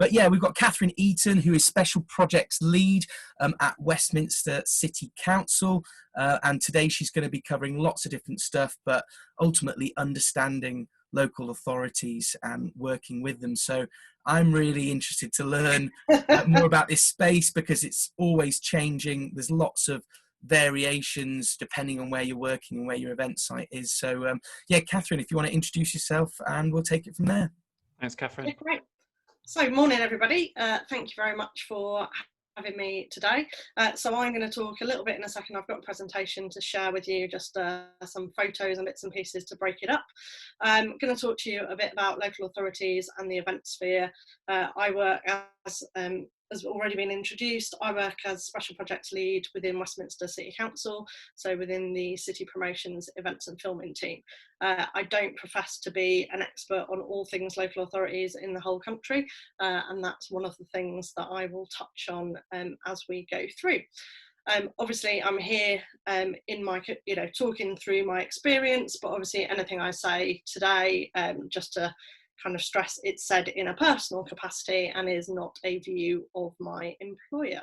But yeah, we've got Katherine Eaton, who is Special Projects Lead at Westminster City Council. And today she's going to be covering lots of different stuff, but ultimately understanding local authorities and working with them. So I'm really interested to learn more about this space, because it's always changing. There's lots of variations depending on where you're working and where your event site is. So yeah, Katherine, if you want to introduce yourself, and we'll take it from there. Thanks, Katherine. Yeah, great. So morning everybody, thank you very much for having me today. So I'm going to talk a little bit in a second. I've got a presentation to share with you, just some photos and bits and pieces to break it up. I'm going to talk to you a bit about local authorities and the event sphere. I work as already been introduced, I work as Special Projects Lead within Westminster City Council, so within the City Promotions Events and Filming team. I don't profess to be an expert on all things local authorities in the whole country, and that's one of the things that I will touch on as we go through. Obviously I'm here in my, talking through my experience, but obviously anything I say today, just to kind of stress, it's said in a personal capacity and is not a view of my employer.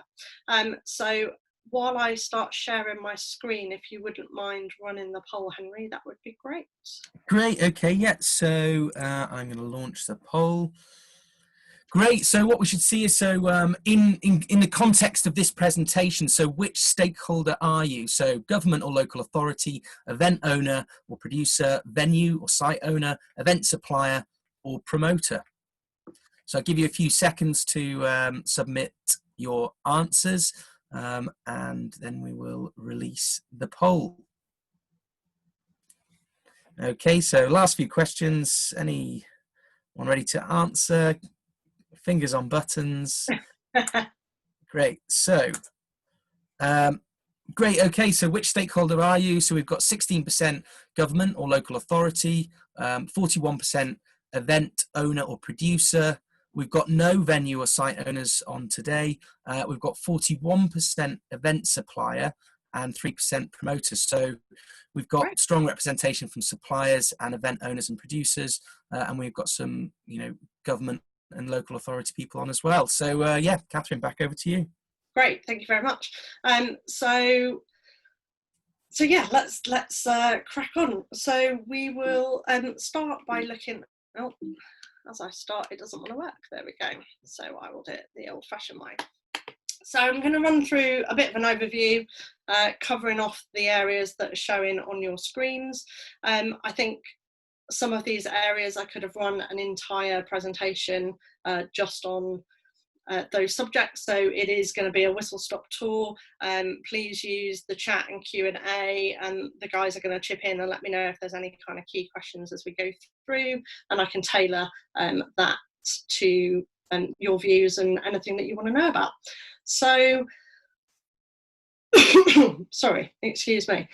So while I start sharing my screen, if you wouldn't mind running the poll, Henry, that would be great. Great, okay, yeah, so I'm going to launch the poll. Great, so what we should see is, so in the context of this presentation, so which stakeholder are you? So government or local authority, event owner or producer, venue or site owner, event supplier or promoter. So I'll give you a few seconds to submit your answers, and then we will release the poll. Okay, so last few questions. Anyone ready to answer? Fingers on buttons. Great. So, great. Okay. So, which stakeholder are you? So, we've got 16% government or local authority, 41% event owner or producer. We've got no venue or site owners on today. We've got 41% event supplier and 3% promoters. So, we've got strong representation from suppliers and event owners and producers, and we've got some, government and local authority people on as well. So yeah, Katherine, back over to you. Great, thank you very much. So yeah, let's crack on. So we will start by looking. Oh, as I start, it doesn't want to work. There we go. So I will do it the old-fashioned way. So I'm going to run through a bit of an overview, covering off the areas that are showing on your screens. I think some of these areas I could have run an entire presentation just on those subjects, so it is going to be a whistle-stop tour. Please use the chat and Q&A, and the guys are going to chip in and let me know if there's any kind of key questions as we go through, and I can tailor that to your views and anything that you want to know about. So sorry, excuse me.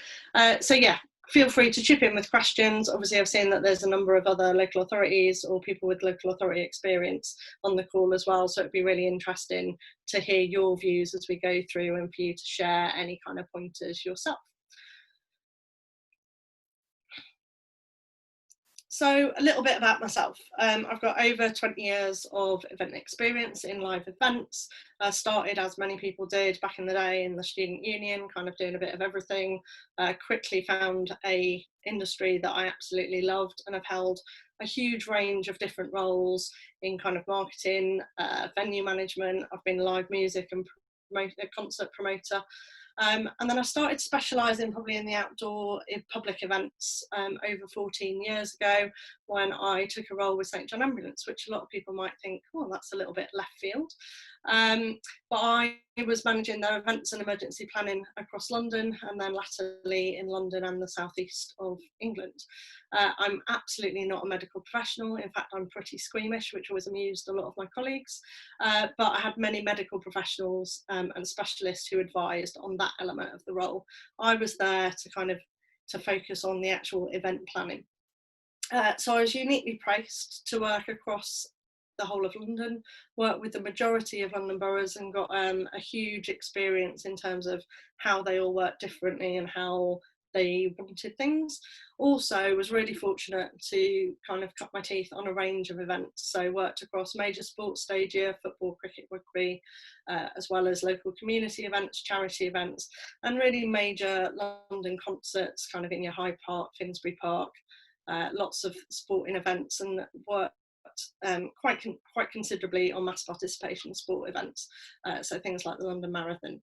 So yeah, feel free to chip in with questions. Obviously, I've seen that there's a number of other local authorities or people with local authority experience on the call as well, so it'd be really interesting to hear your views as we go through and for you to share any kind of pointers yourself. So a little bit about myself. I've got over 20 years of event experience in live events. I started, as many people did back in the day, in the student union, kind of doing a bit of everything. Quickly found a industry that I absolutely loved, and I've held a huge range of different roles in kind of marketing, venue management. I've been live music and concert promoter. And then I started specialising probably in the outdoor public events over 14 years ago, when I took a role with St John Ambulance, which a lot of people might think, oh, that's a little bit left field. But I was managing their events and emergency planning across London, and then latterly in London and the southeast of England. I'm absolutely not a medical professional. In fact, I'm pretty squeamish, which always amused a lot of my colleagues. But I had many medical professionals and specialists who advised on that element of the role. I was there to focus on the actual event planning. So I was uniquely placed to work across the whole of London, worked with the majority of London boroughs, and got a huge experience in terms of how they all work differently and how they wanted things. Also was really fortunate to kind of cut my teeth on a range of events. So worked across major sports stadia, football, cricket, rugby, as well as local community events, charity events, and really major London concerts, kind of in your Hyde Park, Finsbury Park, lots of sporting events, and worked quite considerably on mass participation sport events, so things like the London Marathon.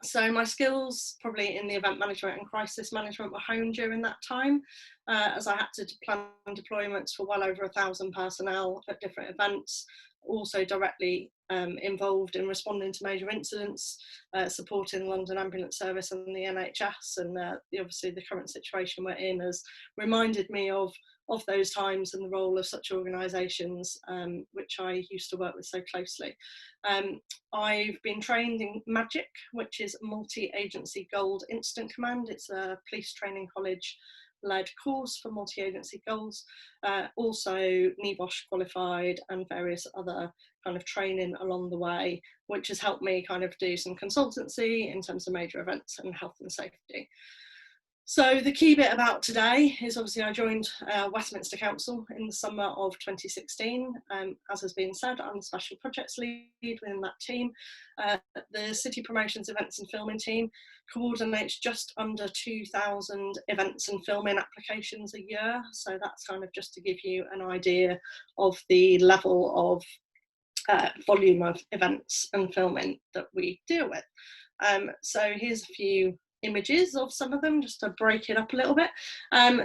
So my skills probably in the event management and crisis management were honed during that time, as I had to plan deployments for well over 1,000 personnel at different events, also directly involved in responding to major incidents, supporting London Ambulance Service and the NHS, and obviously the current situation we're in has reminded me of those times and the role of such organisations, which I used to work with so closely. I've been trained in MAGIC, which is Multi-Agency Gold Incident Command. It's a police training college led course for multi-agency goals, also NEBOSH qualified, and various other kind of training along the way, which has helped me kind of do some consultancy in terms of major events and health and safety. So the key bit about today is obviously I joined Westminster Council in the summer of 2016. As has been said, I'm the Special Projects Lead within that team. The City Promotions Events and Filming team coordinates just under 2,000 events and filming applications a year. So that's kind of just to give you an idea of the level of volume of events and filming that we deal with. So here's a few images of some of them just to break it up a little bit.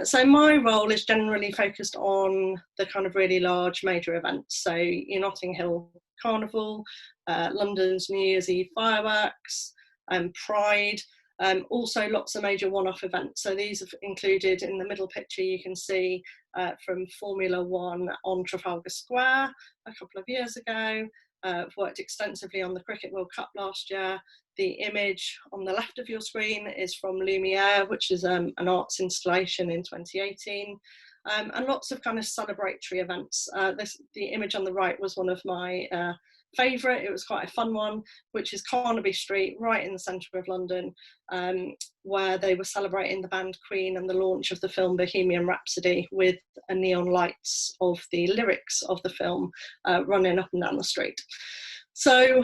So my role is generally focused on the kind of really large major events. So your Notting Hill Carnival, London's New Year's Eve fireworks, Pride, also lots of major one-off events. So these have included, in the middle picture you can see from Formula One on Trafalgar Square a couple of years ago. I've worked extensively on the Cricket World Cup last year. The image on the left of your screen is from Lumiere, which is an arts installation in 2018, and lots of kind of celebratory events. The image on the right was one of my favourite. It was quite a fun one, which is Carnaby Street, right in the centre of London, where they were celebrating the band Queen and the launch of the film Bohemian Rhapsody, with neon lights of the lyrics of the film running up and down the street. So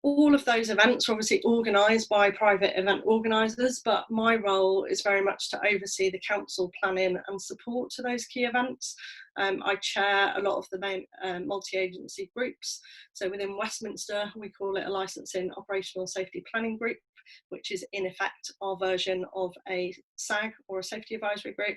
all of those events are obviously organised by private event organisers, but my role is very much to oversee the council planning and support to those key events. I chair a lot of the main multi-agency groups. So within Westminster, we call it a licensing operational safety planning group, which is in effect our version of a SAG or a safety advisory group.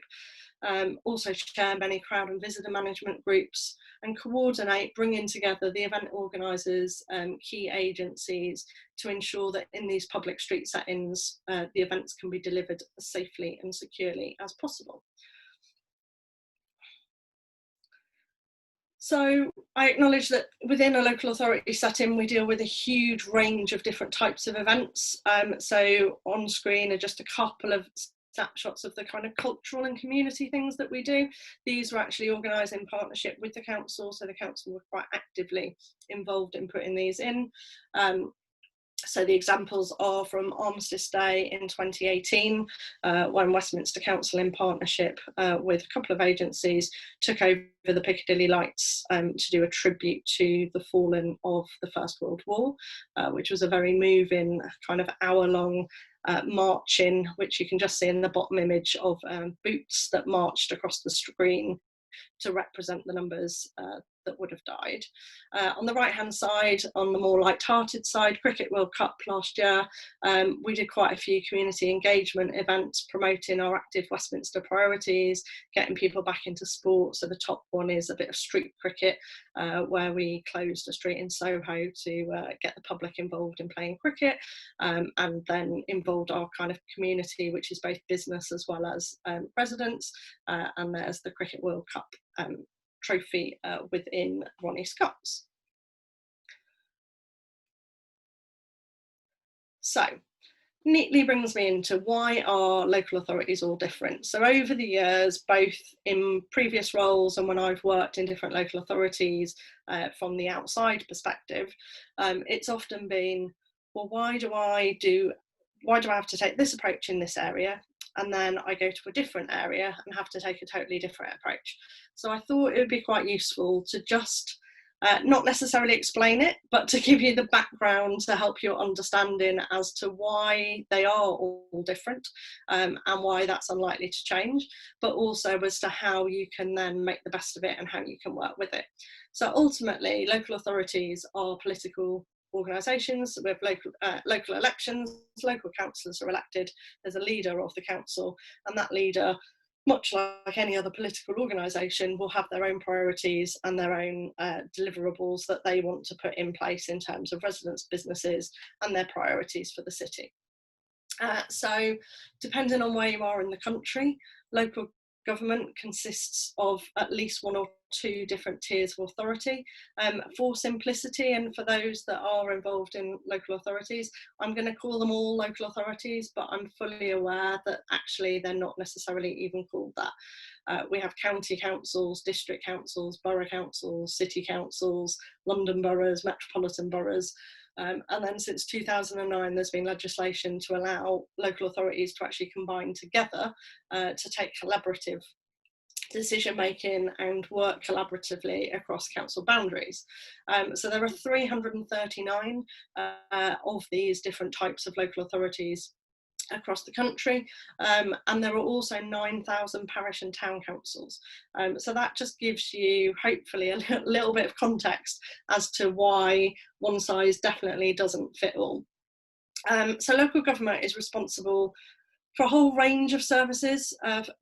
Also chair many crowd and visitor management groups, and coordinate bringing together the event organisers, key agencies, to ensure that in these public street settings, the events can be delivered as safely and securely as possible. So I acknowledge that within a local authority setting, we deal with a huge range of different types of events. So on screen are just a couple of snapshots of the kind of cultural and community things that we do. These were actually organised in partnership with the council, so the council were quite actively involved in putting these in. So the examples are from Armistice Day in 2018, when Westminster Council, in partnership with a couple of agencies, took over the Piccadilly Lights to do a tribute to the fallen of the First World War, which was a very moving kind of hour-long marching, which you can just see in the bottom image of boots that marched across the screen to represent the numbers that would have died. On the right hand side, on the more light-hearted side, Cricket World Cup last year, we did quite a few community engagement events promoting our active Westminster priorities, getting people back into sport. So the top one is a bit of street cricket, where we closed a street in Soho to get the public involved in playing cricket, and then involved our kind of community, which is both business as well as residents, and there's the Cricket World Cup trophy within Ronnie Scott's. So neatly brings me into why are local authorities all different. So over the years, both in previous roles and when I've worked in different local authorities from the outside perspective, it's often been, well, why do I have to take this approach in this area and then I go to a different area and have to take a totally different approach. So I thought it would be quite useful to just not necessarily explain it, but to give you the background to help your understanding as to why they are all different, and why that's unlikely to change, but also as to how you can then make the best of it and how you can work with it. So ultimately, local authorities are political organisations with local elections. Local councillors are elected. There's a leader of the council, and that leader, much like any other political organisation, will have their own priorities and their own deliverables that they want to put in place in terms of residents, businesses, and their priorities for the city. So depending on where you are in the country, local government consists of at least one or two different tiers of authority. For simplicity, and for those that are involved in local authorities, I'm going to call them all local authorities, but I'm fully aware that actually they're not necessarily even called that. We have county councils, district councils, borough councils, city councils, London boroughs, metropolitan boroughs. And then since 2009, there's been legislation to allow local authorities to actually combine together to take collaborative decision making and work collaboratively across council boundaries. So there are 339 of these different types of local authorities across the country, and there are also 9,000 parish and town councils. So that just gives you hopefully a little bit of context as to why one size definitely doesn't fit all. So local government is responsible for a whole range of services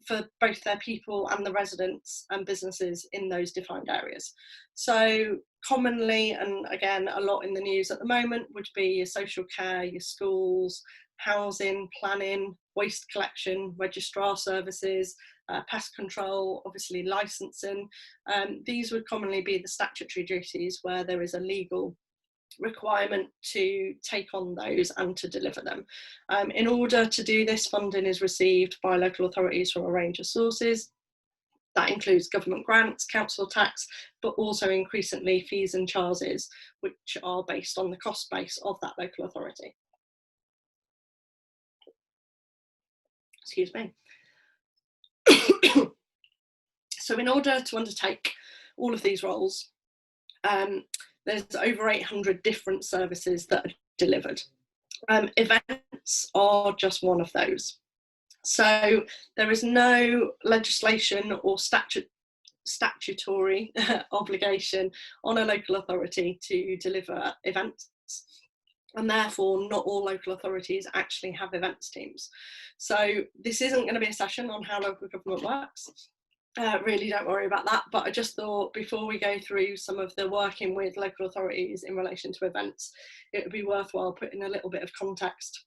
for both their people and the residents and businesses in those defined areas. So commonly, and again a lot in the news at the moment, would be your social care, your schools, housing, planning, waste collection, registrar services, pest control, obviously licensing. These would commonly be the statutory duties where there is a legal requirement to take on those and to deliver them. In order to do this, funding is received by local authorities from a range of sources. That includes government grants, council tax, but also increasingly fees and charges, which are based on the cost base of that local authority. Excuse me. So in order to undertake all of these roles, there's over 800 different services that are delivered. Events are just one of those. So there is no legislation or statutory obligation on a local authority to deliver events, and therefore not all local authorities actually have events teams. So this isn't going to be a session on how local government works. Really don't worry about that, but I just thought before we go through some of the working with local authorities in relation to events, it would be worthwhile putting a little bit of context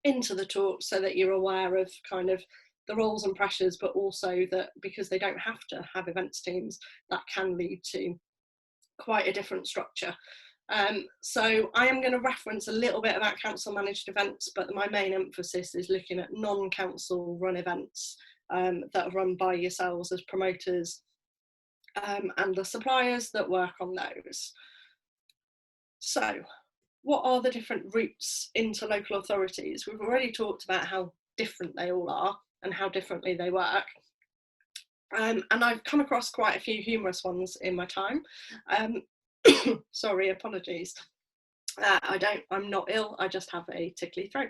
into the talk so that you're aware of kind of the roles and pressures, but also that because they don't have to have events teams, that can lead to quite a different structure. So I am going to reference a little bit about council managed events, but my main emphasis is looking at non-council run events that are run by yourselves as promoters and the suppliers that work on those. So what are the different routes into local authorities? We've already talked about how different they all are and how differently they work. And I've come across quite a few humorous ones in my time. Sorry, apologies. I'm not ill, I just have a tickly throat.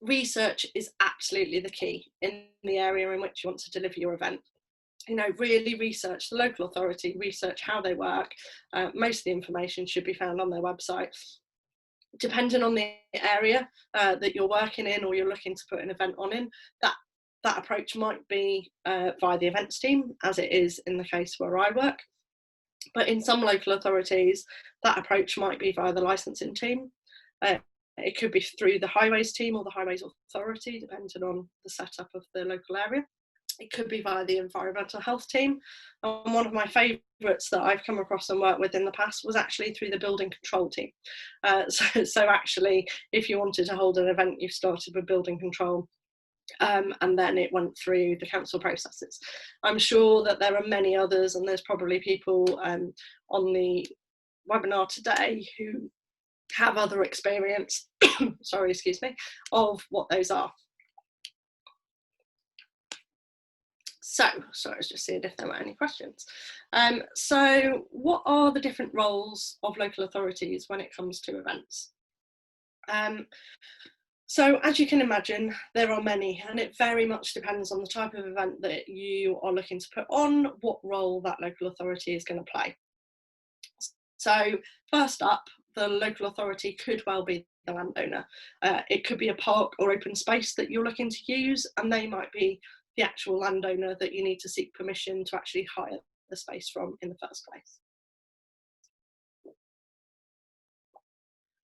Research is absolutely the key in the area in which you want to deliver your event. You know, really research the local authority, research how they work. Most of the information should be found on their website. Depending on the area that you're working in or you're looking to put an event on in, that approach might be via the events team, as it is in the case where I work. But in some local authorities, that approach might be via the licensing team. It could be through the highways team or the highways authority, depending on the setup of the local area. It could be via the environmental health team. And one of my favourites that I've come across and worked with in the past was actually through the building control team. So actually, if you wanted to hold an event, you started with building control. And then it went through the council processes. I'm sure that there are many others, and there's probably people on the webinar today who have other experience, sorry, excuse me, of what those are. So, sorry, I was just seeing if there were any questions. So what are the different roles of local authorities when it comes to events? So as you can imagine, there are many, and it very much depends on the type of event that you are looking to put on, what role that local authority is going to play. So first up, the local authority could well be the landowner. It could be a park or open space that you're looking to use, and they might be the actual landowner that you need to seek permission to actually hire the space from in the first place.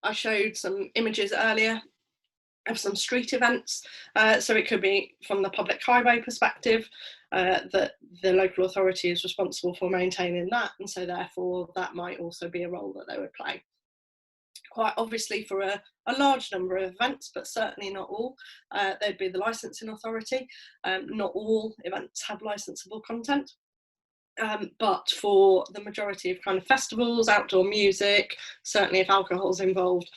I showed some images earlier of some street events. So it could be from the public highway perspective, that the local authority is responsible for maintaining that, and so therefore that might also be a role that they would play. Quite obviously for a large number of events, but certainly not all, there'd be the licensing authority. Not all events have licensable content. But for the majority of kind of festivals, outdoor music, certainly if alcohol's involved,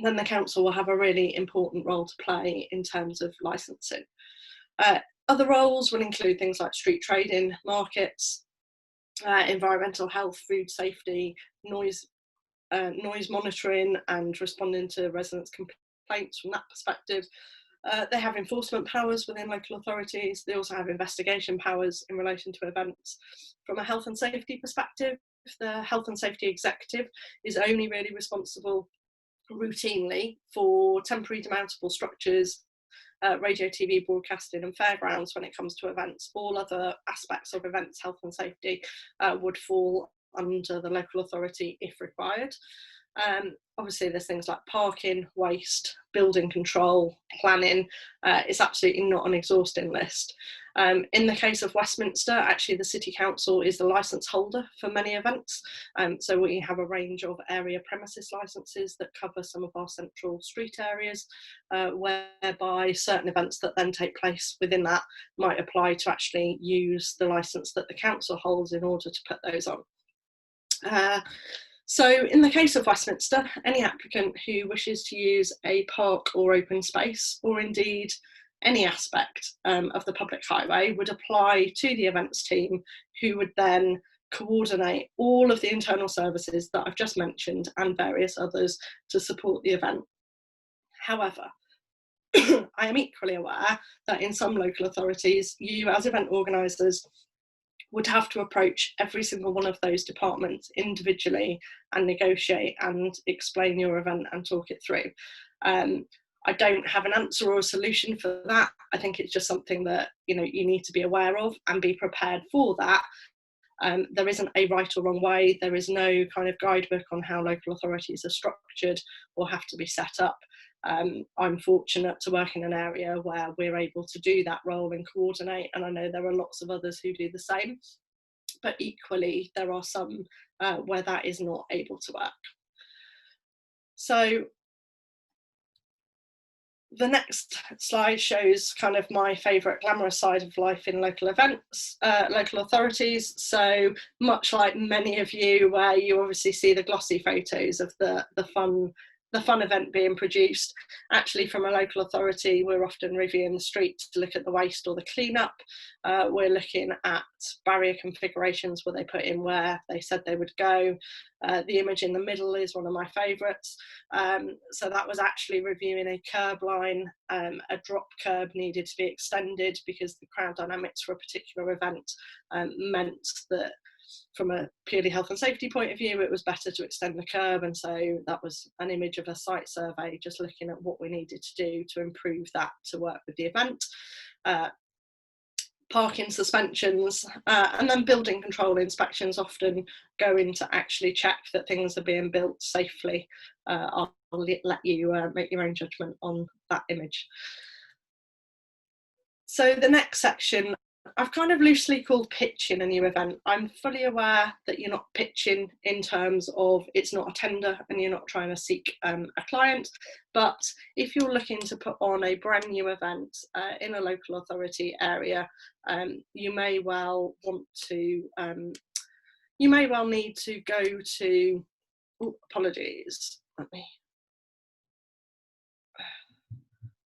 then the council will have a really important role to play in terms of licensing. Other roles will include things like street trading, markets, environmental health, food safety, noise monitoring, and responding to residents' complaints from that perspective. They have enforcement powers within local authorities. They also have investigation powers in relation to events. From a health and safety perspective, the health and safety executive is only really responsible routinely for temporary demountable structures, radio, TV, broadcasting and fairgrounds when it comes to events. All other aspects of events, health and safety would fall under the local authority if required. Obviously there's things like parking, waste, building control, planning. It's absolutely not an exhausting list. In the case of Westminster, actually the City Council is the licence holder for many events. So we have a range of area premises licences that cover some of our central street areas, whereby certain events that then take place within that might apply to actually use the licence that the council holds in order to put those on. So in the case of Westminster, any applicant who wishes to use a park or open space, or indeed any aspect of the public highway, would apply to the events team, who would then coordinate all of the internal services that I've just mentioned and various others to support the event. However, I am equally aware that in some local authorities, you as event organisers would have to approach every single one of those departments individually and negotiate and explain your event and talk it through. I don't have an answer or a solution for that. I think it's just something that you need to be aware of and be prepared for that. There isn't a right or wrong way. There is no kind of guidebook on how local authorities are structured or have to be set up. I'm fortunate to work in an area where we're able to do that role and coordinate, and I know there are lots of others who do the same, but equally there are some where that is not able to work. So the next slide shows kind of my favourite glamorous side of life in local events, local authorities. So much like many of you, where you obviously see the glossy photos of the fun event being produced, actually from a local authority we're often reviewing the streets to look at the waste or the cleanup. We're looking at barrier configurations where they put in where they said they would go. The image in the middle is one of my favourites. So that was actually reviewing a curb line. A drop curb needed to be extended because the crowd dynamics for a particular event meant that from a purely health and safety point of view, it was better to extend the curb, and so that was an image of a site survey, just looking at what we needed to do to improve that to work with the event. Parking suspensions, and then building control inspections often go in to actually check that things are being built safely. I'll let you make your own judgment on that image. So the next section I've kind of loosely called pitching a new event. I'm fully aware that you're not pitching in terms of it's not a tender and you're not trying to seek a client, but if you're looking to put on a brand new event in a local authority area, you may well want to, you may well need to go to, apologies, let me,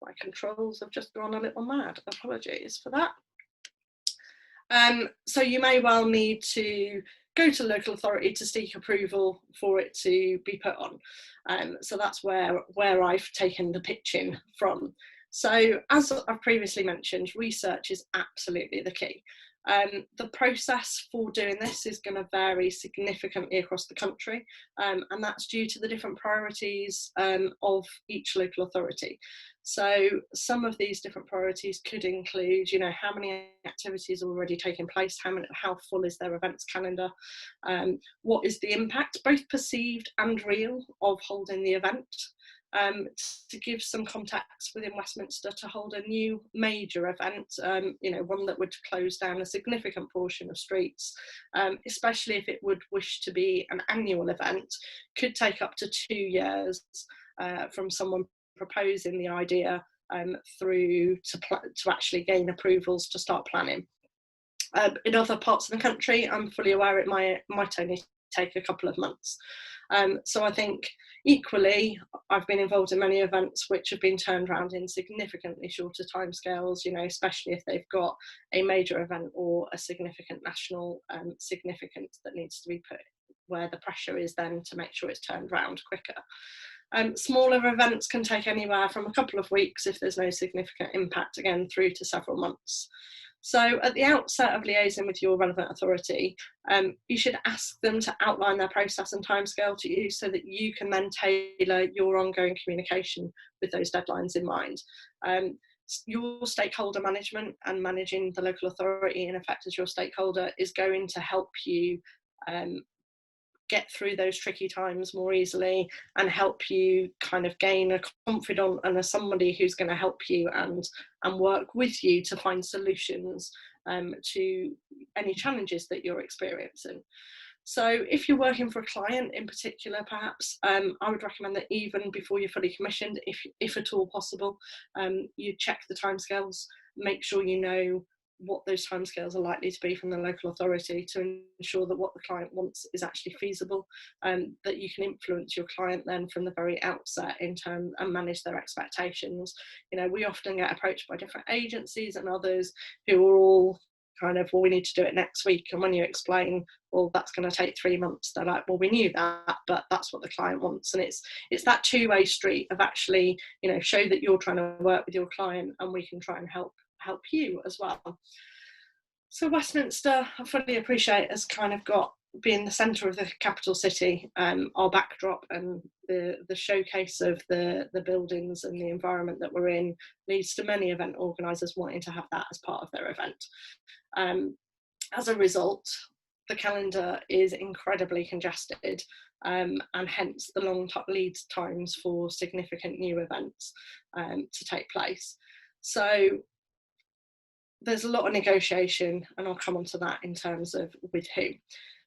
my controls have just gone a little mad, apologies for that. So you may well need to go to the local authority to seek approval for it to be put on. So that's where I've taken the pitching from. So as I've previously mentioned, research is absolutely the key. The process for doing this is going to vary significantly across the country, and that's due to the different priorities of each local authority. So some of these different priorities could include, how many activities are already taking place, how full is their events calendar, what is the impact, both perceived and real, of holding the event. To give some context, within Westminster, to hold a new major event, one that would close down a significant portion of streets, especially if it would wish to be an annual event, could take up to 2 years from someone proposing the idea through to actually gain approvals to start planning. In other parts of the country, I'm fully aware it might only take a couple of months. So I think equally, I've been involved in many events which have been turned around in significantly shorter timescales, especially if they've got a major event or a significant national significance that needs to be put, where the pressure is then to make sure it's turned around quicker. Smaller events can take anywhere from a couple of weeks, if there's no significant impact, again through to several months. So at the outset of liaising with your relevant authority, you should ask them to outline their process and timescale to you, so that you can then tailor your ongoing communication with those deadlines in mind. Your stakeholder management and managing the local authority, in effect, as your stakeholder, is going to help you get through those tricky times more easily, and help you kind of gain a confidant and somebody who's going to help you and work with you to find solutions to any challenges that you're experiencing. So if you're working for a client in particular, perhaps, I would recommend that even before you're fully commissioned, if at all possible, you check the timescales, make sure you know what those timescales are likely to be from the local authority, to ensure that what the client wants is actually feasible, that you can influence your client then from the very outset in terms and manage their expectations. We often get approached by different agencies and others who are all kind of, well, we need to do it next week, and when you explain, well, that's going to take 3 months, they're like, well, we knew that, but that's what the client wants. And it's that two-way street of actually, show that you're trying to work with your client, and we can try and help you as well. So Westminster, I fully appreciate, has kind of got, being the centre of the capital city, our backdrop and the showcase of the buildings and the environment that we're in, leads to many event organisers wanting to have that as part of their event. As a result, the calendar is incredibly congested, and hence the long lead times for significant new events to take place. So there's a lot of negotiation, and I'll come on to that in terms of with who.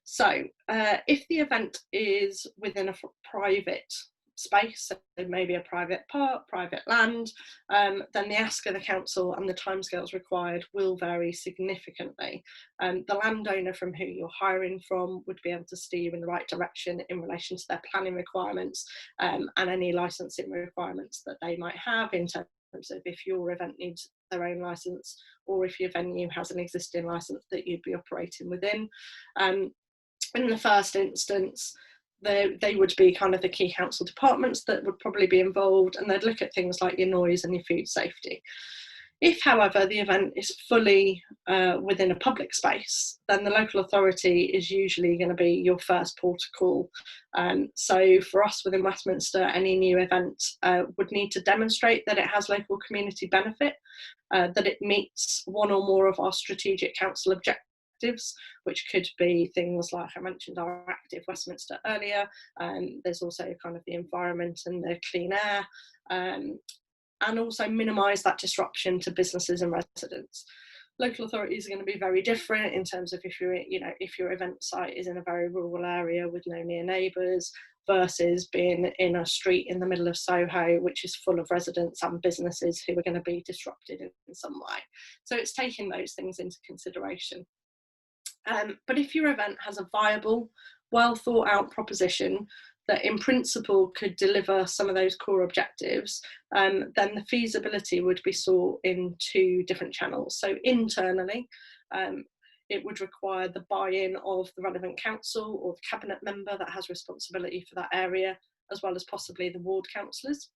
So if the event is within a private space, so maybe a private park, private land, then the ask of the council and the timescales required will vary significantly. The landowner from who you're hiring from would be able to steer you in the right direction in relation to their planning requirements, and any licensing requirements that they might have, in terms of if your event needs their own license, or if your venue has an existing license that you'd be operating within. In the first instance, they would be kind of the key council departments that would probably be involved, and they'd look at things like your noise and your food safety. If, however, the event is fully within a public space, then the local authority is usually going to be your first port of call. So for us within Westminster, any new event would need to demonstrate that it has local community benefit, that it meets one or more of our strategic council objectives, which could be things like, I mentioned our Active Westminster earlier, there's also kind of the environment and the clean air, and also minimise that disruption to businesses and residents. Local authorities are going to be very different in terms of if your event site is in a very rural area with no near neighbours, versus being in a street in the middle of Soho, which is full of residents and businesses who are going to be disrupted in some way. So it's taking those things into consideration. But if your event has a viable, well thought out proposition that in principle could deliver some of those core objectives, then the feasibility would be sought in 2 different channels. So internally, it would require the buy-in of the relevant council or the cabinet member that has responsibility for that area, as well as possibly the ward councillors.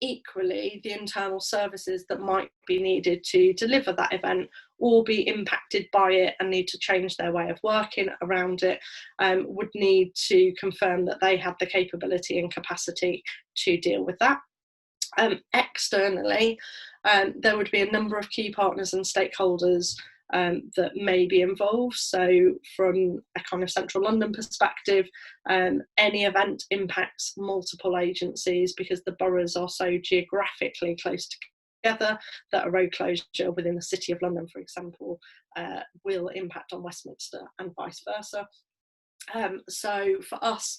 Equally, the internal services that might be needed to deliver that event or be impacted by it and need to change their way of working around it would need to confirm that they have the capability and capacity to deal with that. Externally, there would be a number of key partners and stakeholders that may be involved. So from a kind of central London perspective, any event impacts multiple agencies because the boroughs are so geographically close together that a road closure within the City of London, for example, will impact on Westminster and vice versa. So for us,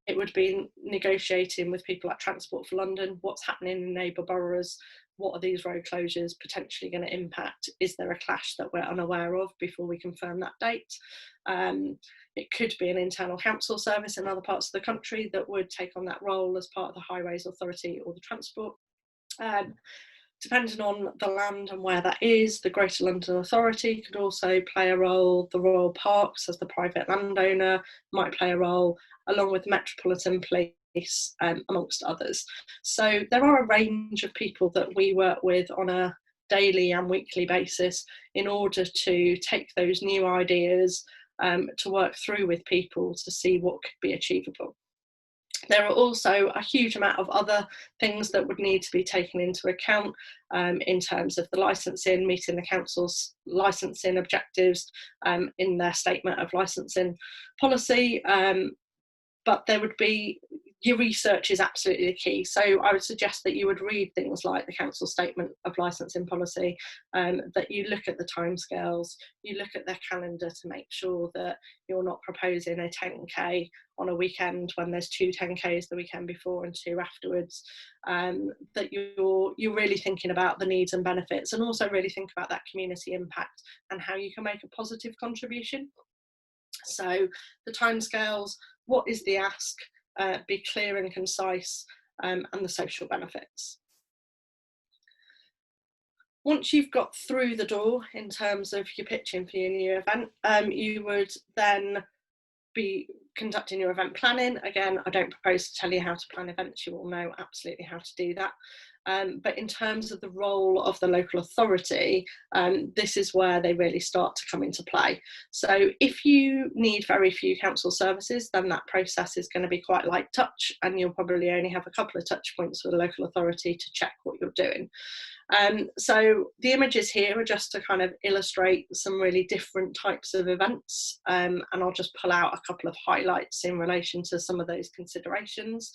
it would be negotiating with people like Transport for London, what's happening in neighbour boroughs, what are these road closures potentially going to impact, is there a clash that we're unaware of before we confirm that date. It could be an internal council service in other parts of the country that would take on that role as part of the Highways Authority or the Transport. Depending on the land and where that is, the Greater London Authority could also play a role. The Royal Parks, as the private landowner, might play a role, along with the Metropolitan Police, amongst others. So there are a range of people that we work with on a daily and weekly basis in order to take those new ideas to work through with people to see what could be achievable. There are also a huge amount of other things that would need to be taken into account in terms of the licensing, meeting the council's licensing objectives in their statement of licensing policy. But there would be, your research is absolutely the key. So I would suggest that you would read things like the council statement of licensing policy, that you look at the timescales, you look at their calendar to make sure that you're not proposing a 10K on a weekend when there's 2 10Ks the weekend before and 2 afterwards, that you're really thinking about the needs and benefits, and also really think about that community impact and how you can make a positive contribution. So the timescales, what is the ask, be clear and concise, and the social benefits. Once you've got through the door in terms of your pitching for your new event, you would then be conducting your event planning. Again, I don't propose to tell you how to plan events, you all know absolutely how to do that. But in terms of the role of the local authority, this is where they really start to come into play. So if you need very few council services, then that process is going to be quite light touch, and you'll probably only have a couple of touch points with the local authority to check what you're doing. So the images here are just to kind of illustrate some really different types of events, and I'll just pull out a couple of highlights in relation to some of those considerations.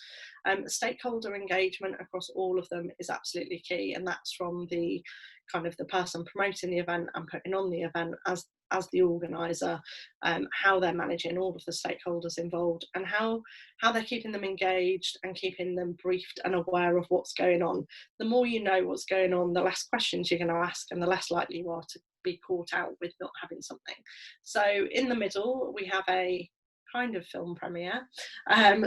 Stakeholder engagement across all of them is absolutely key, and that's from the kind of the person promoting the event and putting on the event as the organiser, how they're managing all of the stakeholders involved, and how they're keeping them engaged and keeping them briefed and aware of what's going on. The more you know what's going on, the less questions you're going to ask and the less likely you are to be caught out with not having something. So in the middle we have a kind of film premiere.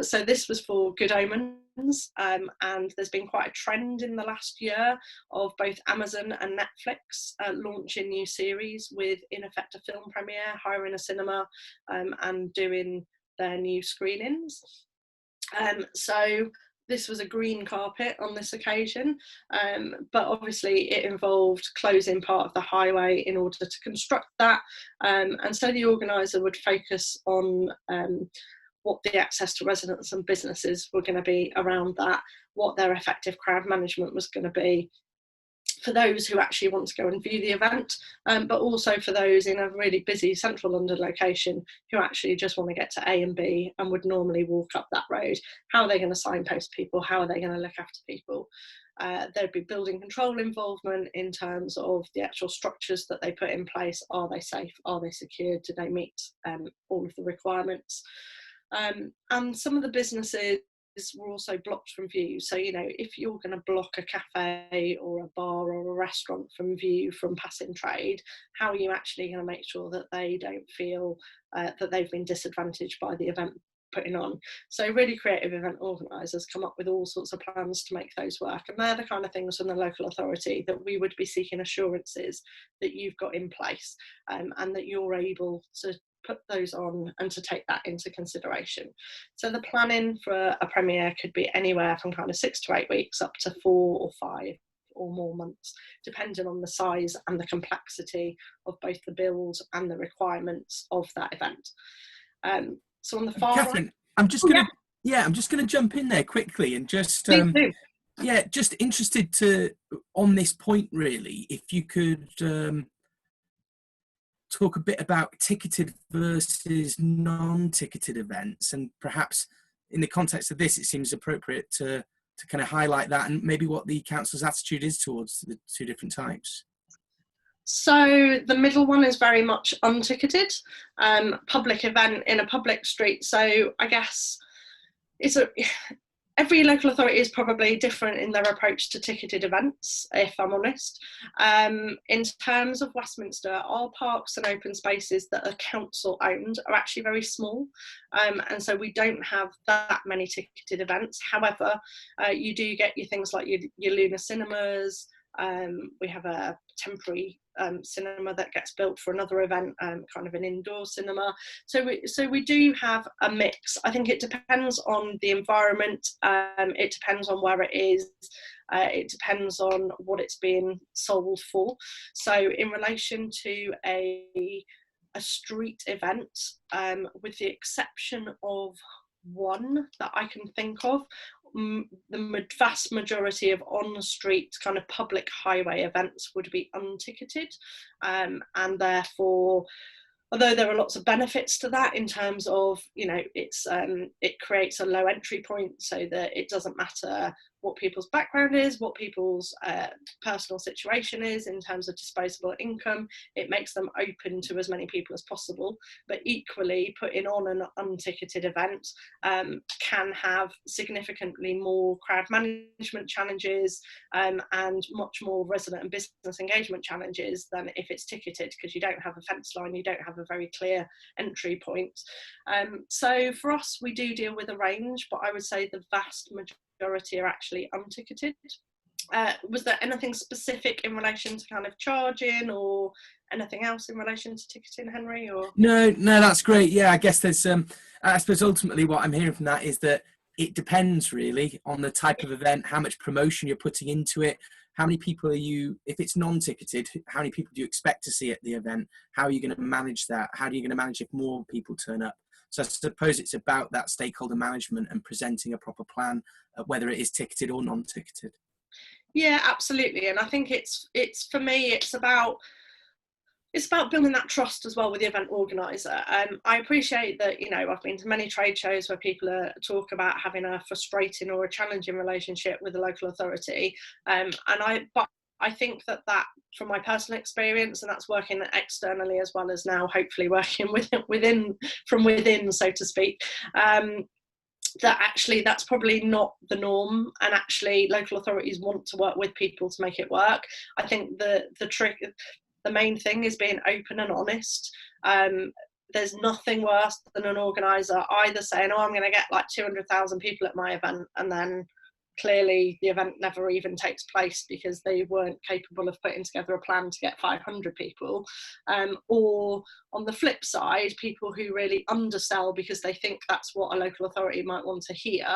So this was for Good Omens, and there's been quite a trend in the last year of both Amazon and Netflix launching new series with, in effect, a film premiere, hiring a cinema and doing their new screenings. So this was a green carpet on this occasion, but obviously it involved closing part of the highway in order to construct that, and so the organiser would focus on what the access to residents and businesses were going to be around that, what their effective crowd management was going to be for those who actually want to go and view the event, but also for those in a really busy central London location who actually just want to get to A and B and would normally walk up that road. How are they going to signpost people? How are they going to look after people? There'd be building control involvement in terms of the actual structures that they put in place. Are they safe? Are they secure? Do they meet all of the requirements? And some of the businesses were also blocked from view. So, you know, if you're going to block a cafe or a bar or a restaurant from view from passing trade, how are you actually going to make sure that they don't feel that they've been disadvantaged by the event putting on. So really creative event organisers come up with all sorts of plans to make those work, and they're the kind of things from the local authority that we would be seeking assurances that you've got in place, and that you're able to put those on and to take that into consideration. So the planning for a premiere could be anywhere from kind of 6 to 8 weeks up to 4 or 5 or more months, depending on the size and the complexity of both the build and the requirements of that event. So on the far Katherine, right, I'm just gonna I'm just gonna jump in there quickly and just please do. just interested to on this point really, if you could talk a bit about ticketed versus non-ticketed events, and perhaps in the context of this, it seems appropriate to kind of highlight that and maybe what the council's attitude is towards the two different types. So the middle one is very much unticketed, public event in a public street. So I guess every local authority is probably different in their approach to ticketed events, if I'm honest. In terms of Westminster, our parks and open spaces that are council owned are actually very small, and so we don't have that many ticketed events. However, you do get your things like your Luna cinemas. We have a temporary cinema that gets built for another event, kind of an indoor cinema. So we do have a mix. I think it depends on the environment. It depends on where it is. It depends on what it's being sold for. So in relation to a street event, with the exception of one that I can think of, the vast majority of on-street kind of public highway events would be unticketed, and therefore, although there are lots of benefits to that in terms of, it creates a low entry point so that it doesn't matter what people's background is, what people's personal situation is in terms of disposable income. It makes them open to as many people as possible. But equally, putting on an unticketed event can have significantly more crowd management challenges, and much more resident and business engagement challenges than if it's ticketed, because you don't have a fence line, you don't have a very clear entry point. So for us, we do deal with a range, but I would say the vast majority are actually unticketed. Was there anything specific in relation to kind of charging or anything else in relation to ticketing, Henry? Or No, that's great. Yeah, I guess there's I suppose ultimately what I'm hearing from that is that it depends really on the type of event, how much promotion you're putting into it, how many people are you, if it's non-ticketed, how many people do you expect to see at the event? How are you going to manage that? How are you going to manage if more people turn up? So I suppose it's about that stakeholder management and presenting a proper plan, whether it is ticketed or non-ticketed. Yeah, absolutely. And I think it's for me, it's about building that trust as well with the event organizer. I appreciate that, I've been to many trade shows where people talk about having a frustrating or a challenging relationship with the local authority, but I think that from my personal experience, and that's working externally as well as now hopefully working from within, so to speak, that actually that's probably not the norm, and actually local authorities want to work with people to make it work. I think the main thing is being open and honest. There's nothing worse than an organizer either saying, I'm going to get like 200,000 people at my event, and then clearly the event never even takes place because they weren't capable of putting together a plan to get 500 people. Or on the flip side, people who really undersell because they think that's what a local authority might want to hear,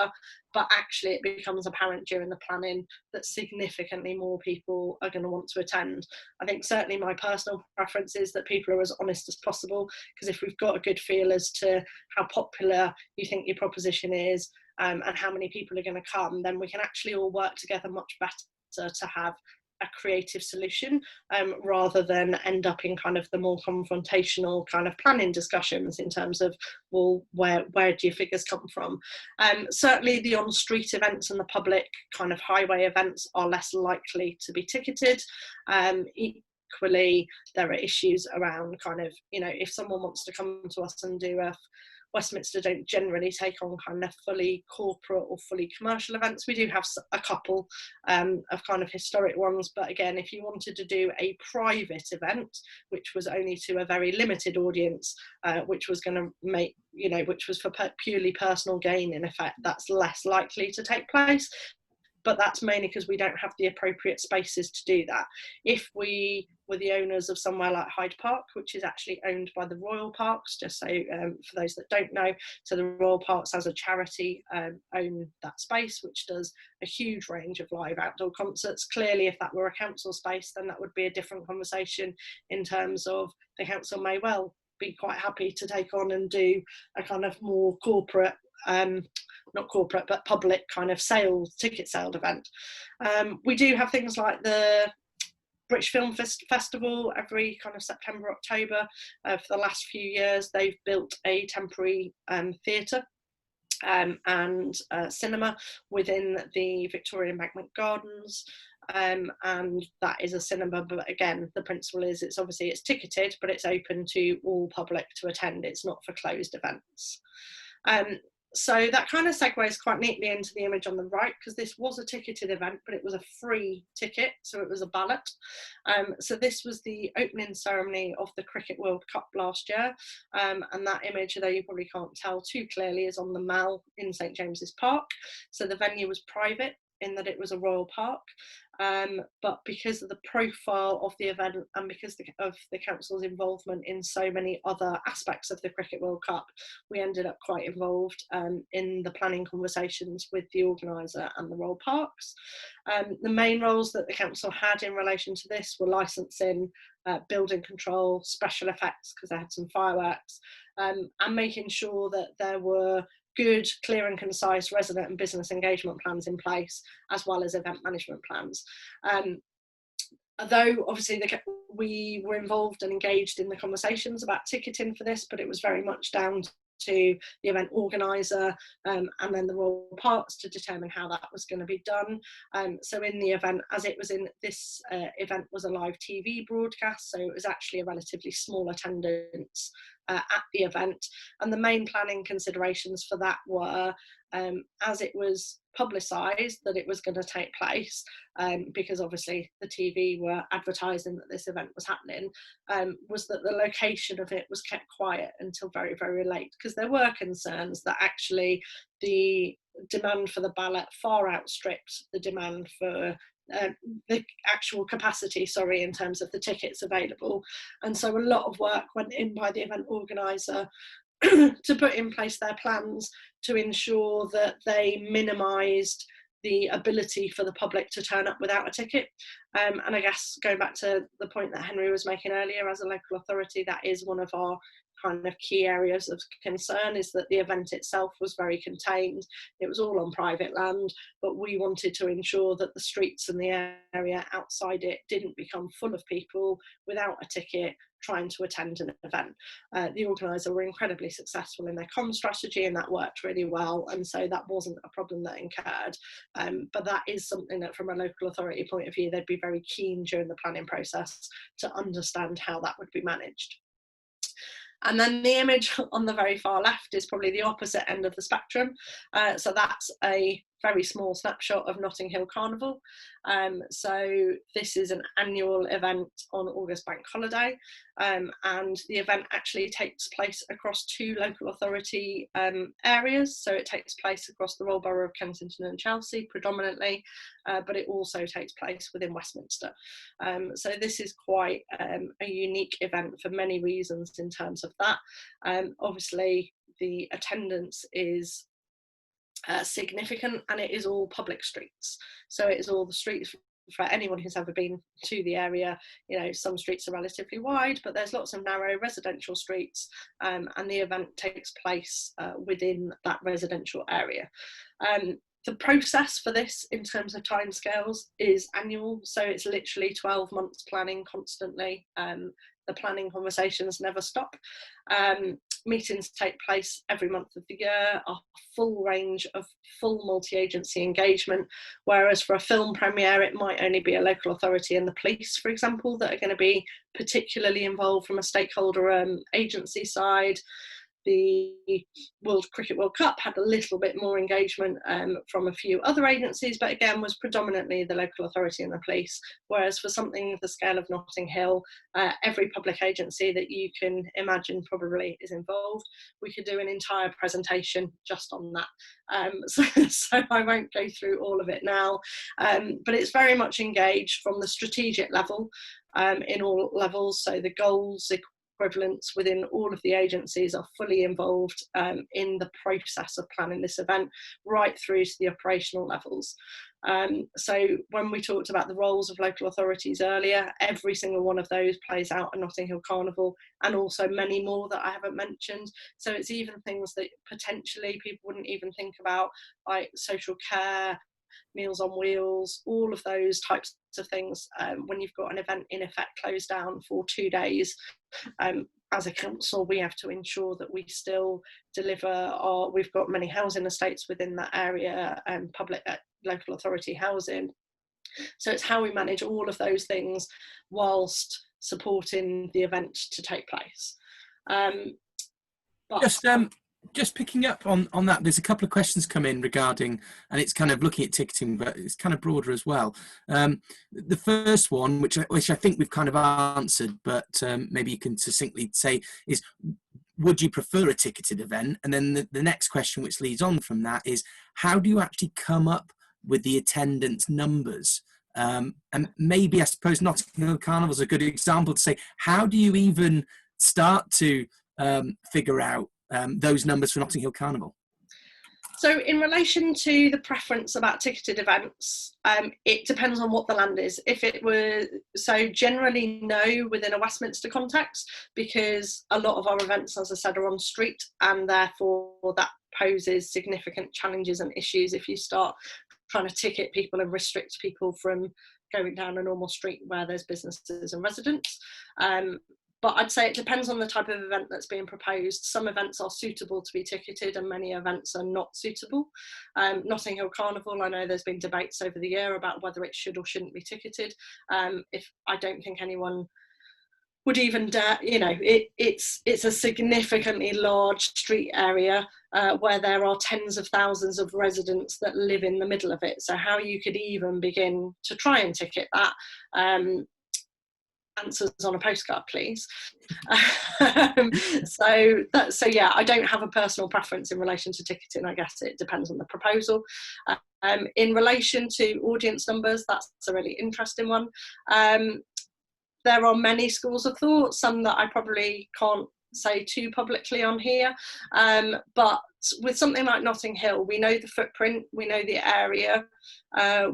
but actually it becomes apparent during the planning that significantly more people are going to want to attend. I think certainly my personal preference is that people are as honest as possible, because if we've got a good feel as to how popular you think your proposition is, and how many people are going to come, then we can actually all work together much better to have a creative solution, rather than end up in kind of the more confrontational kind of planning discussions in terms of, well, where do your figures come from? Certainly the on-street events and the public kind of highway events are less likely to be ticketed. Equally, there are issues around kind of, if someone wants to come to us and do Westminster don't generally take on kind of fully corporate or fully commercial events. We do have a couple of kind of historic ones, but again, if you wanted to do a private event, which was only to a very limited audience, which was going to make, which was for purely personal gain, in effect, that's less likely to take place. But that's mainly because we don't have the appropriate spaces to do that. If we were the owners of somewhere like Hyde Park, which is actually owned by the Royal Parks, just so for those that don't know, so the Royal Parks as a charity own that space, which does a huge range of live outdoor concerts. Clearly, if that were a council space, then that would be a different conversation in terms of the council may well be quite happy to take on and do a kind of more corporate, not corporate, but public kind of ticket sale event. We do have things like the British Film Festival every kind of September, October. For the last few years, they've built a temporary theatre and cinema within the Victoria Embankment Gardens. And that is a cinema, but again, the principle is it's ticketed, but it's open to all public to attend. It's not for closed events. So that kind of segues quite neatly into the image on the right, because this was a ticketed event, but it was a free ticket, so it was a ballot. So this was the opening ceremony of the Cricket World Cup last year, and that image, though you probably can't tell too clearly, is on the Mall in St James's Park. So the venue was private in that it was a royal park, but because of the profile of the event and because of the council's involvement in so many other aspects of the Cricket World Cup, we ended up quite involved in the planning conversations with the organiser and the royal parks. The main roles that the council had in relation to this were licensing, building control, special effects, because they had some fireworks, and making sure that there were good, clear and concise resident and business engagement plans in place, as well as event management plans. Although obviously we were involved and engaged in the conversations about ticketing for this, but it was very much down to the event organiser and then the royal parks to determine how that was going to be done. So in the event, as it was in this event was a live TV broadcast, so it was actually a relatively small attendance at the event, and the main planning considerations for that were as it was publicised that it was going to take place, because obviously the TV were advertising that this event was happening, was that the location of it was kept quiet until very, very late, because there were concerns that actually the demand for the ballot far outstripped the demand for the actual capacity, in terms of the tickets available. And so a lot of work went in by the event organiser to put in place their plans to ensure that they minimised the ability for the public to turn up without a ticket. And I guess going back to the point that Henry was making earlier, as a local authority, that is one of our kind of key areas of concern, is that the event itself was very contained. It was all on private land, but we wanted to ensure that the streets and the area outside it didn't become full of people without a ticket trying to attend an event. The organiser were incredibly successful in their comm strategy, and that worked really well, and so that wasn't a problem that incurred. But that is something that from a local authority point of view, they'd be very keen during the planning process to understand how that would be managed. And then the image on the very far left is probably the opposite end of the spectrum. So that's a very small snapshot of Notting Hill Carnival. So this is an annual event on August bank holiday, and the event actually takes place across 2 local authority areas. So it takes place across the Royal Borough of Kensington and Chelsea predominantly, but it also takes place within Westminster. So this is quite a unique event for many reasons in terms of that. Obviously the attendance is significant, and it is all public streets. So it is all the streets for anyone who's ever been to the area. Some streets are relatively wide, but there's lots of narrow residential streets, and the event takes place within that residential area. The process for this in terms of timescales is annual, so it's literally 12 months planning constantly. The planning conversations never stop. Meetings take place every month of the year, a full range of full multi-agency engagement, whereas for a film premiere it might only be a local authority and the police, for example, that are going to be particularly involved from a stakeholder agency side. the Cricket World Cup had a little bit more engagement from a few other agencies, but again was predominantly the local authority and the police. Whereas for something of the scale of Notting Hill, every public agency that you can imagine probably is involved. We could do an entire presentation just on that. So I won't go through all of it now, but it's very much engaged from the strategic level in all levels. So the goals, equivalents within all of the agencies are fully involved in the process of planning this event, right through to the operational levels. So when we talked about the roles of local authorities earlier, every single one of those plays out a Notting Hill Carnival, and also many more that I haven't mentioned. So it's even things that potentially people wouldn't even think about, like social care, Meals on Wheels, all of those types of things. When you've got an event in effect closed down for 2 days, as a council, we have to ensure that we still deliver we've got many housing estates within that area and public local authority housing. So it's how we manage all of those things whilst supporting the event to take place. Just picking up on that, there's a couple of questions come in regarding, and it's kind of looking at ticketing, but it's kind of broader as well. The first one, which I think we've kind of answered, but maybe you can succinctly say, is would you prefer a ticketed event? And then the next question, which leads on from that, is how do you actually come up with the attendance numbers? And maybe, I suppose, Notting Hill Carnival is a good example to say, how do you even start to figure out those numbers for Notting Hill Carnival? So in relation to the preference about ticketed events, it depends on what the land is. If it were, so generally no within a Westminster context, because a lot of our events, as I said, are on street, and therefore that poses significant challenges and issues if you start trying to ticket people and restrict people from going down a normal street where there's businesses and residents. But I'd say it depends on the type of event that's being proposed. Some events are suitable to be ticketed and many events are not suitable. Notting Hill Carnival, I know there's been debates over the year about whether it should or shouldn't be ticketed. If I don't think anyone would even dare, it's a significantly large street area where there are tens of thousands of residents that live in the middle of it. So how you could even begin to try and ticket that, answers on a postcard, please. So yeah, I don't have a personal preference in relation to ticketing. I guess it depends on the proposal. In relation to audience numbers, that's a really interesting one. There are many schools of thought, some that I probably can't say too publicly on here, but with something like Notting Hill, we know the footprint, we know the area,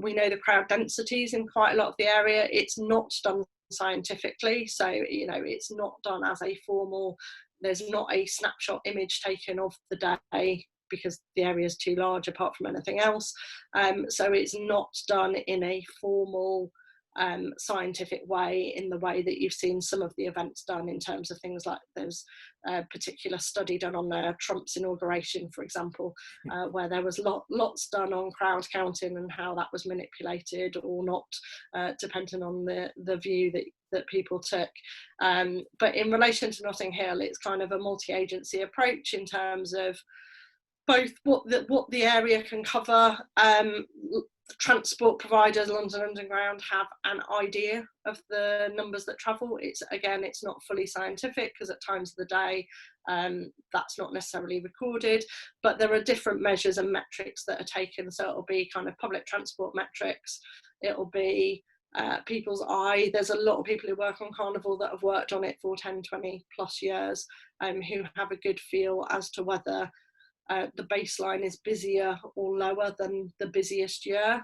we know the crowd densities in quite a lot of the area. It's not done scientifically, so it's not done as a formal, there's not a snapshot image taken of the day because the area is too large apart from anything else, so it's not done in a formal scientific way, in the way that you've seen some of the events done, in terms of things like there's a particular study done on Trump's inauguration, for example, where there was lots done on crowd counting and how that was manipulated or not, depending on the view that people took. But in relation to Notting Hill, it's kind of a multi-agency approach in terms of both what the area can cover. Transport providers, London Underground, have an idea of the numbers that travel. It's not fully scientific because at times of the day that's not necessarily recorded, but there are different measures and metrics that are taken. So it'll be kind of public transport metrics, it'll be people's eye. There's a lot of people who work on Carnival that have worked on it for 10, 20 plus years, who have a good feel as to whether the baseline is busier or lower than the busiest year,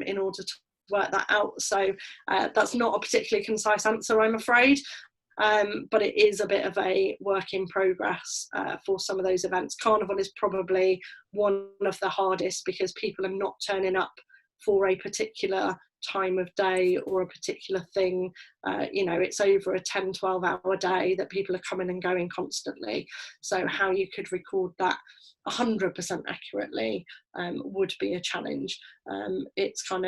in order to work that out. So that's not a particularly concise answer, I'm afraid, but it is a bit of a work in progress for some of those events. Carnival is probably one of the hardest because people are not turning up for a particular time of day or a particular thing. It's over a 10-12 hour day that people are coming and going constantly, so how you could record that 100% accurately would be a challenge. It's one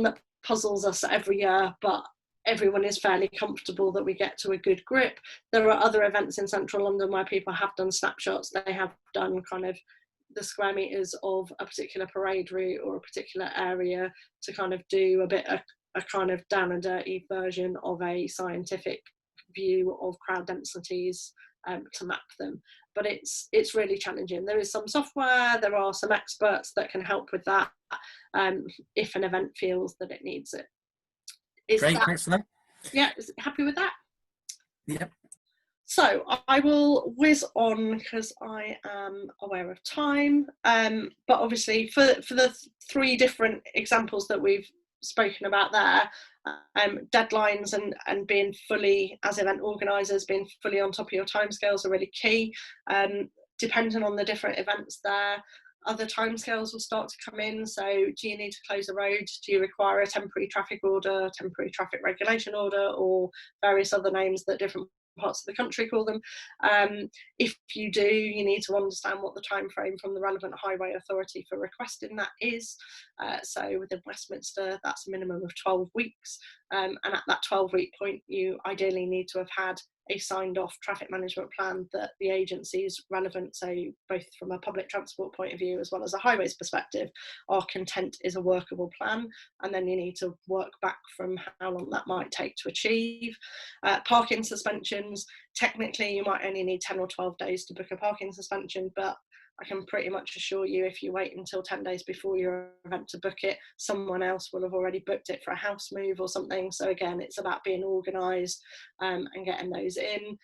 that puzzles us every year, but everyone is fairly comfortable that we get to a good grip. There are other events in central London where people have done snapshots. They have done kind of the square meters of a particular parade route or a particular area to kind of do a kind of down and dirty version of a scientific view of crowd densities to map them. But it's really challenging. There is some software, there are some experts that can help with that if an event feels that it needs it. Great, thanks for that. Yeah, happy with that? Yep. So I will whiz on because I am aware of time. But obviously for the 3 different examples that we've spoken about there, deadlines and being fully, as event organisers, being fully on top of your timescales are really key. Depending on the different events there, other timescales will start to come in. So do you need to close a road? Do you require a temporary traffic order, temporary traffic regulation order, or various other names that different parts of the country call them? If you do, you need to understand what the time frame from the relevant highway authority for requesting that is. So within Westminster, that's a minimum of 12 weeks. And at that 12-week point, you ideally need to have had a signed off traffic management plan that the agencies relevant, so both from a public transport point of view as well as a highways perspective, are content is a workable plan. And then you need to work back from how long that might take to achieve. Parking suspensions, technically you might only need 10 or 12 days to book a parking suspension, but I can pretty much assure you if you wait until 10 days before your event to book it, someone else will have already booked it for a house move or something. So again, it's about being organised and getting those in.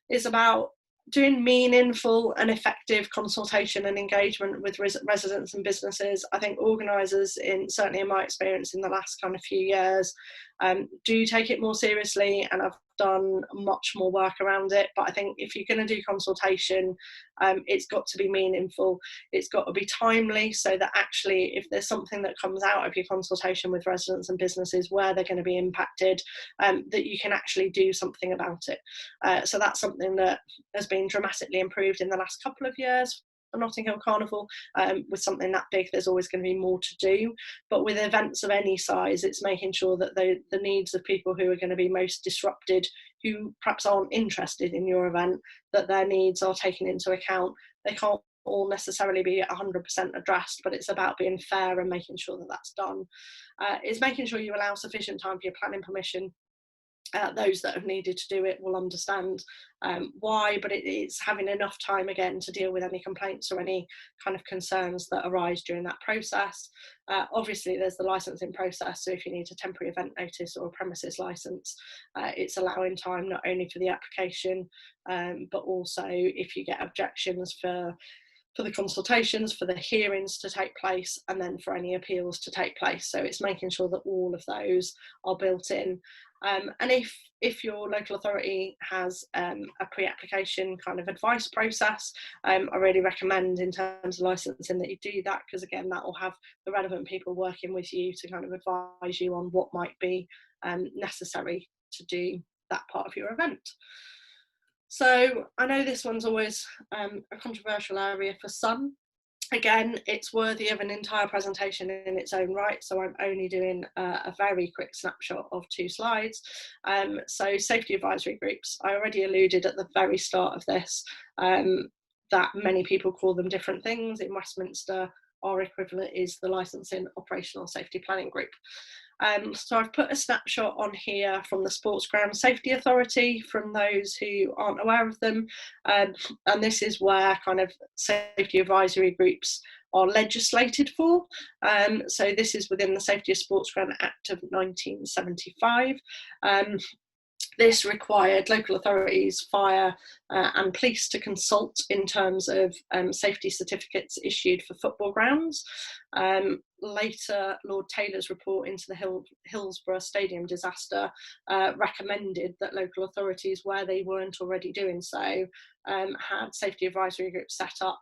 It's about doing meaningful and effective consultation and engagement with residents and businesses. I think organisers, certainly in my experience in the last kind of few years, do take it more seriously, and I've done much more work around it. But I think if you're going to do consultation, it's got to be meaningful, it's got to be timely, so that actually if there's something that comes out of your consultation with residents and businesses where they're going to be impacted, that you can actually do something about it. So that's something that has been dramatically improved in the last couple of years. Notting Hill Carnival, with something that big, there's always going to be more to do. But with events of any size, it's making sure that the needs of people who are going to be most disrupted, who perhaps aren't interested in your event, that their needs are taken into account. They can't all necessarily be 100% addressed, but it's about being fair and making sure that that's done. It's making sure you allow sufficient time for your planning permission. Those that have needed to do it will understand why, but it's having enough time again to deal with any complaints or any kind of concerns that arise during that process. Obviously there's the licensing process, so if you need a temporary event notice or a premises license, it's allowing time not only for the application, but also if you get objections for the consultations, for the hearings to take place, and then for any appeals to take place. So it's making sure that all of those are built in. And if your local authority has a pre-application kind of advice process, I really recommend in terms of licensing that you do that, because again, that will have the relevant people working with you to kind of advise you on what might be necessary to do that part of your event. So I know this one's always a controversial area for some. Again, it's worthy of an entire presentation in its own right, so I'm only doing a very quick snapshot of 2 slides. So safety advisory groups, I already alluded at the very start of this that many people call them different things. In Westminster, our equivalent is the Licensing Operational Safety Planning Group. So I've put a snapshot on here from the Sports Ground Safety Authority, from those who aren't aware of them, and this is where kind of safety advisory groups are legislated for. So this is within the Safety of Sports Ground Act of 1975. This required local authorities, fire and police to consult in terms of safety certificates issued for football grounds. Later, Lord Taylor's report into the Hillsborough Stadium disaster recommended that local authorities, where they weren't already doing so, had safety advisory groups set up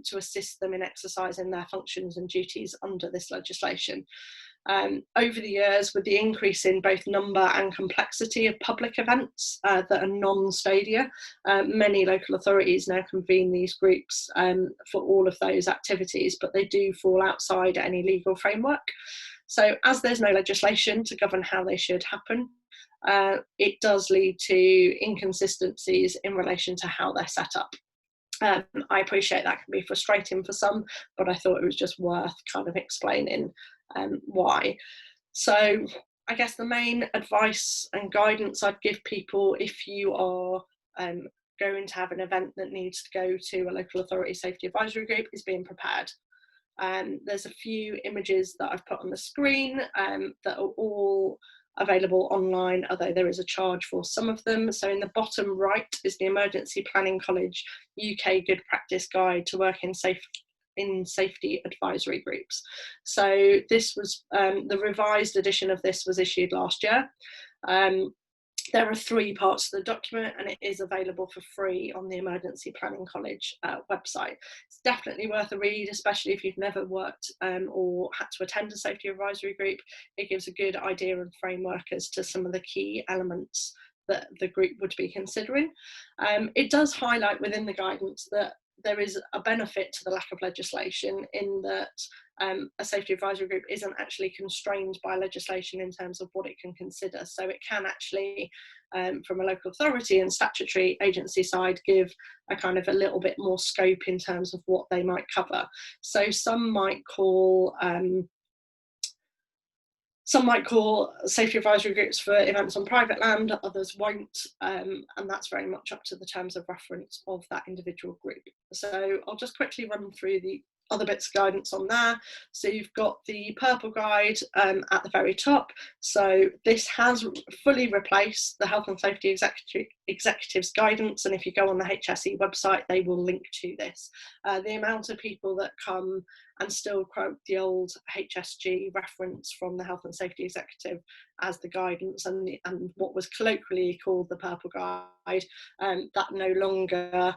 to assist them in exercising their functions and duties under this legislation. Over the years, with the increase in both number and complexity of public events that are non-stadia, many local authorities now convene these groups for all of those activities, but they do fall outside any legal framework. So as there's no legislation to govern how they should happen, it does lead to inconsistencies in relation to how they're set up. I appreciate that can be frustrating for some, but I thought it was just worth kind of explaining why. So I guess the main advice and guidance I'd give people if you are going to have an event that needs to go to a local authority safety advisory group is being prepared. There's a few images that I've put on the screen that are all available online, although there is a charge for some of them. So in the bottom right is the Emergency Planning College UK Good Practice Guide to work in safety advisory groups. So this was the revised edition of this was issued last year. There are 3 parts to the document, and it is available for free on the Emergency Planning College website. It's definitely worth a read, especially if you've never worked or had to attend a safety advisory group. It gives a good idea and framework as to some of the key elements that the group would be considering. It does highlight within the guidance that there is a benefit to the lack of legislation in that a safety advisory group isn't actually constrained by legislation in terms of what it can consider. So it can actually, from a local authority and statutory agency side, give a kind of a little bit more scope in terms of what they might cover. So some might call safety advisory groups for events on private land, others won't, and that's very much up to the terms of reference of that individual group. So I'll just quickly run through the other bits of guidance on there. So you've got the purple guide at the very top. So this has fully replaced the Health and Safety Executive's guidance, and if you go on the HSE website, they will link to this. The amount of people that come and still quote the old HSG reference from the Health and Safety Executive as the guidance and what was colloquially called the purple guide, that no longer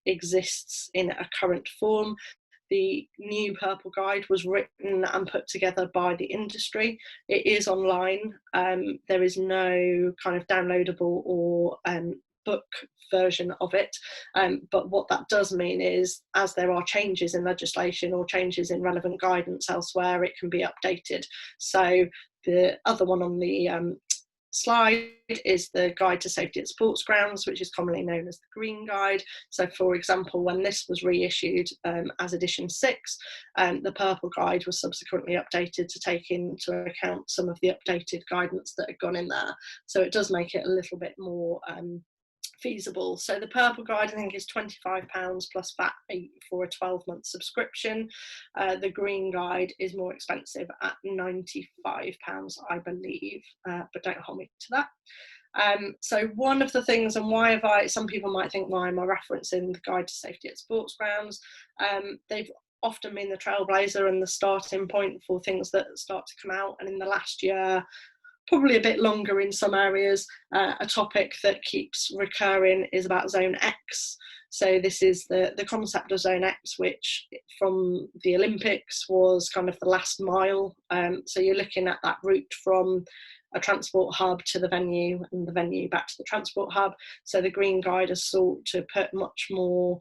exists in a current form. The new purple guide was written and put together by the industry. It is online. There is no kind of downloadable or book version of it, but what that does mean is, as there are changes in legislation or changes in relevant guidance elsewhere, it can be updated. So the other one on the slide is the Guide to Safety at Sports Grounds, which is commonly known as the Green Guide. So for example, when this was reissued as edition 6, the purple guide was subsequently updated to take into account some of the updated guidance that had gone in there. So it does make it a little bit more feasible. So the purple guide, I think, is £25 plus VAT for a 12-month subscription. The green guide is more expensive at £95, I believe, but don't hold me to that. So one of the things, and why have some people might think, why am I referencing the Guide to Safety at Sports Grounds? They've often been the trailblazer and the starting point for things that start to come out, and in the last year, probably a bit longer in some areas, a topic that keeps recurring is about Zone X. So this is the concept of Zone X, which from the Olympics was kind of the last mile. So you're looking at that route from a transport hub to the venue and the venue back to the transport hub. So the Green Guide has sought to put much more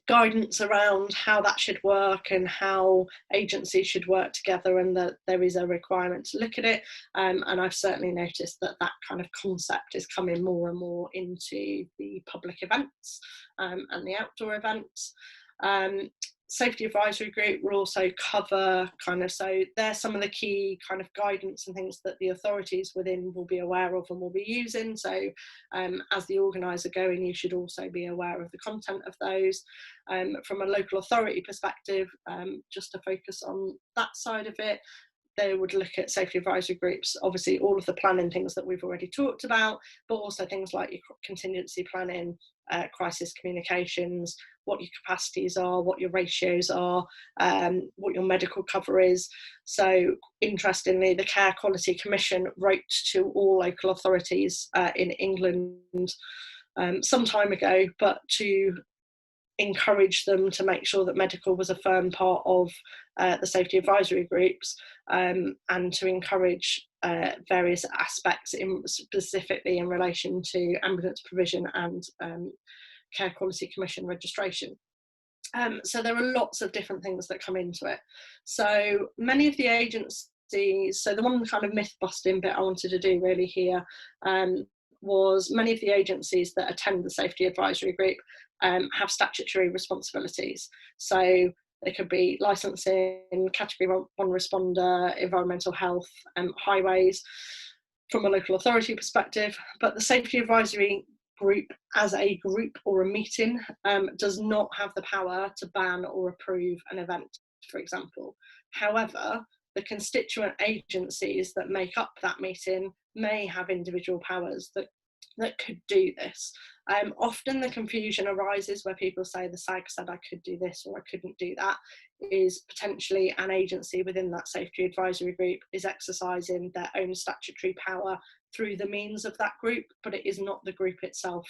guidance around how that should work and how agencies should work together, and that there is a requirement to look at it. And I've certainly noticed that that kind of concept is coming more and more into the public events and the outdoor events. Safety advisory group will also cover so there's some of the key kind of guidance and things that the authorities within will be aware of and will be using. So as the organiser going, you should also be aware of the content of those. From a local authority perspective, just to focus on that side of it, they would look at safety advisory groups, obviously all of the planning things that we've already talked about, but also things like your contingency planning, crisis communications, what your capacities are, what your ratios are, what your medical cover is. So interestingly, the Care Quality Commission wrote to all local authorities in England some time ago, but to encourage them to make sure that medical was a firm part of the safety advisory groups, and to encourage various aspects specifically in relation to ambulance provision and Care Quality Commission registration. So there are lots of different things that come into it. So many of the agencies agencies. So the one kind of myth busting bit I wanted to do really here was many of the agencies that attend the safety advisory group have statutory responsibilities. So they could be licensing, category 1 responder, environmental health, highways from a local authority perspective. But the safety advisory group as a group or a meeting does not have the power to ban or approve an event, for example. However, the constituent agencies that make up that meeting may have individual powers that could do this. Often the confusion arises where people say the SAG said I could do this or I couldn't do that, is potentially an agency within that safety advisory group is exercising their own statutory power through the means of that group, but it is not the group itself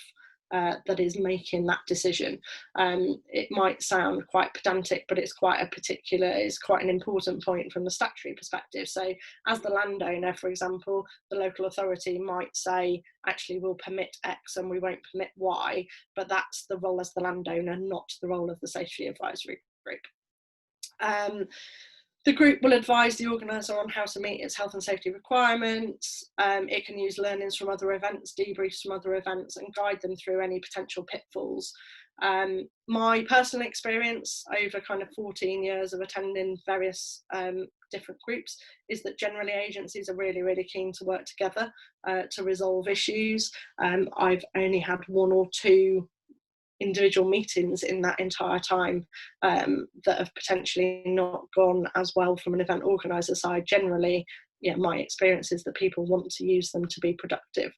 that is making that decision. It might sound quite pedantic, but it's quite an important point from the statutory perspective. So as the landowner, for example, the local authority might say, actually we'll permit X and we won't permit Y, but that's the role as the landowner, not the role of the safety advisory group. The group will advise the organiser on how to meet its health and safety requirements. It can use learnings from other events, debriefs from other events, and guide them through any potential pitfalls. My personal experience over kind of 14 years of attending various different groups is that generally agencies are really, really keen to work together to resolve issues. I've only had 1 or 2 individual meetings in that entire time that have potentially not gone as well from an event organiser side. Generally, yeah, my experience is that people want to use them to be productive.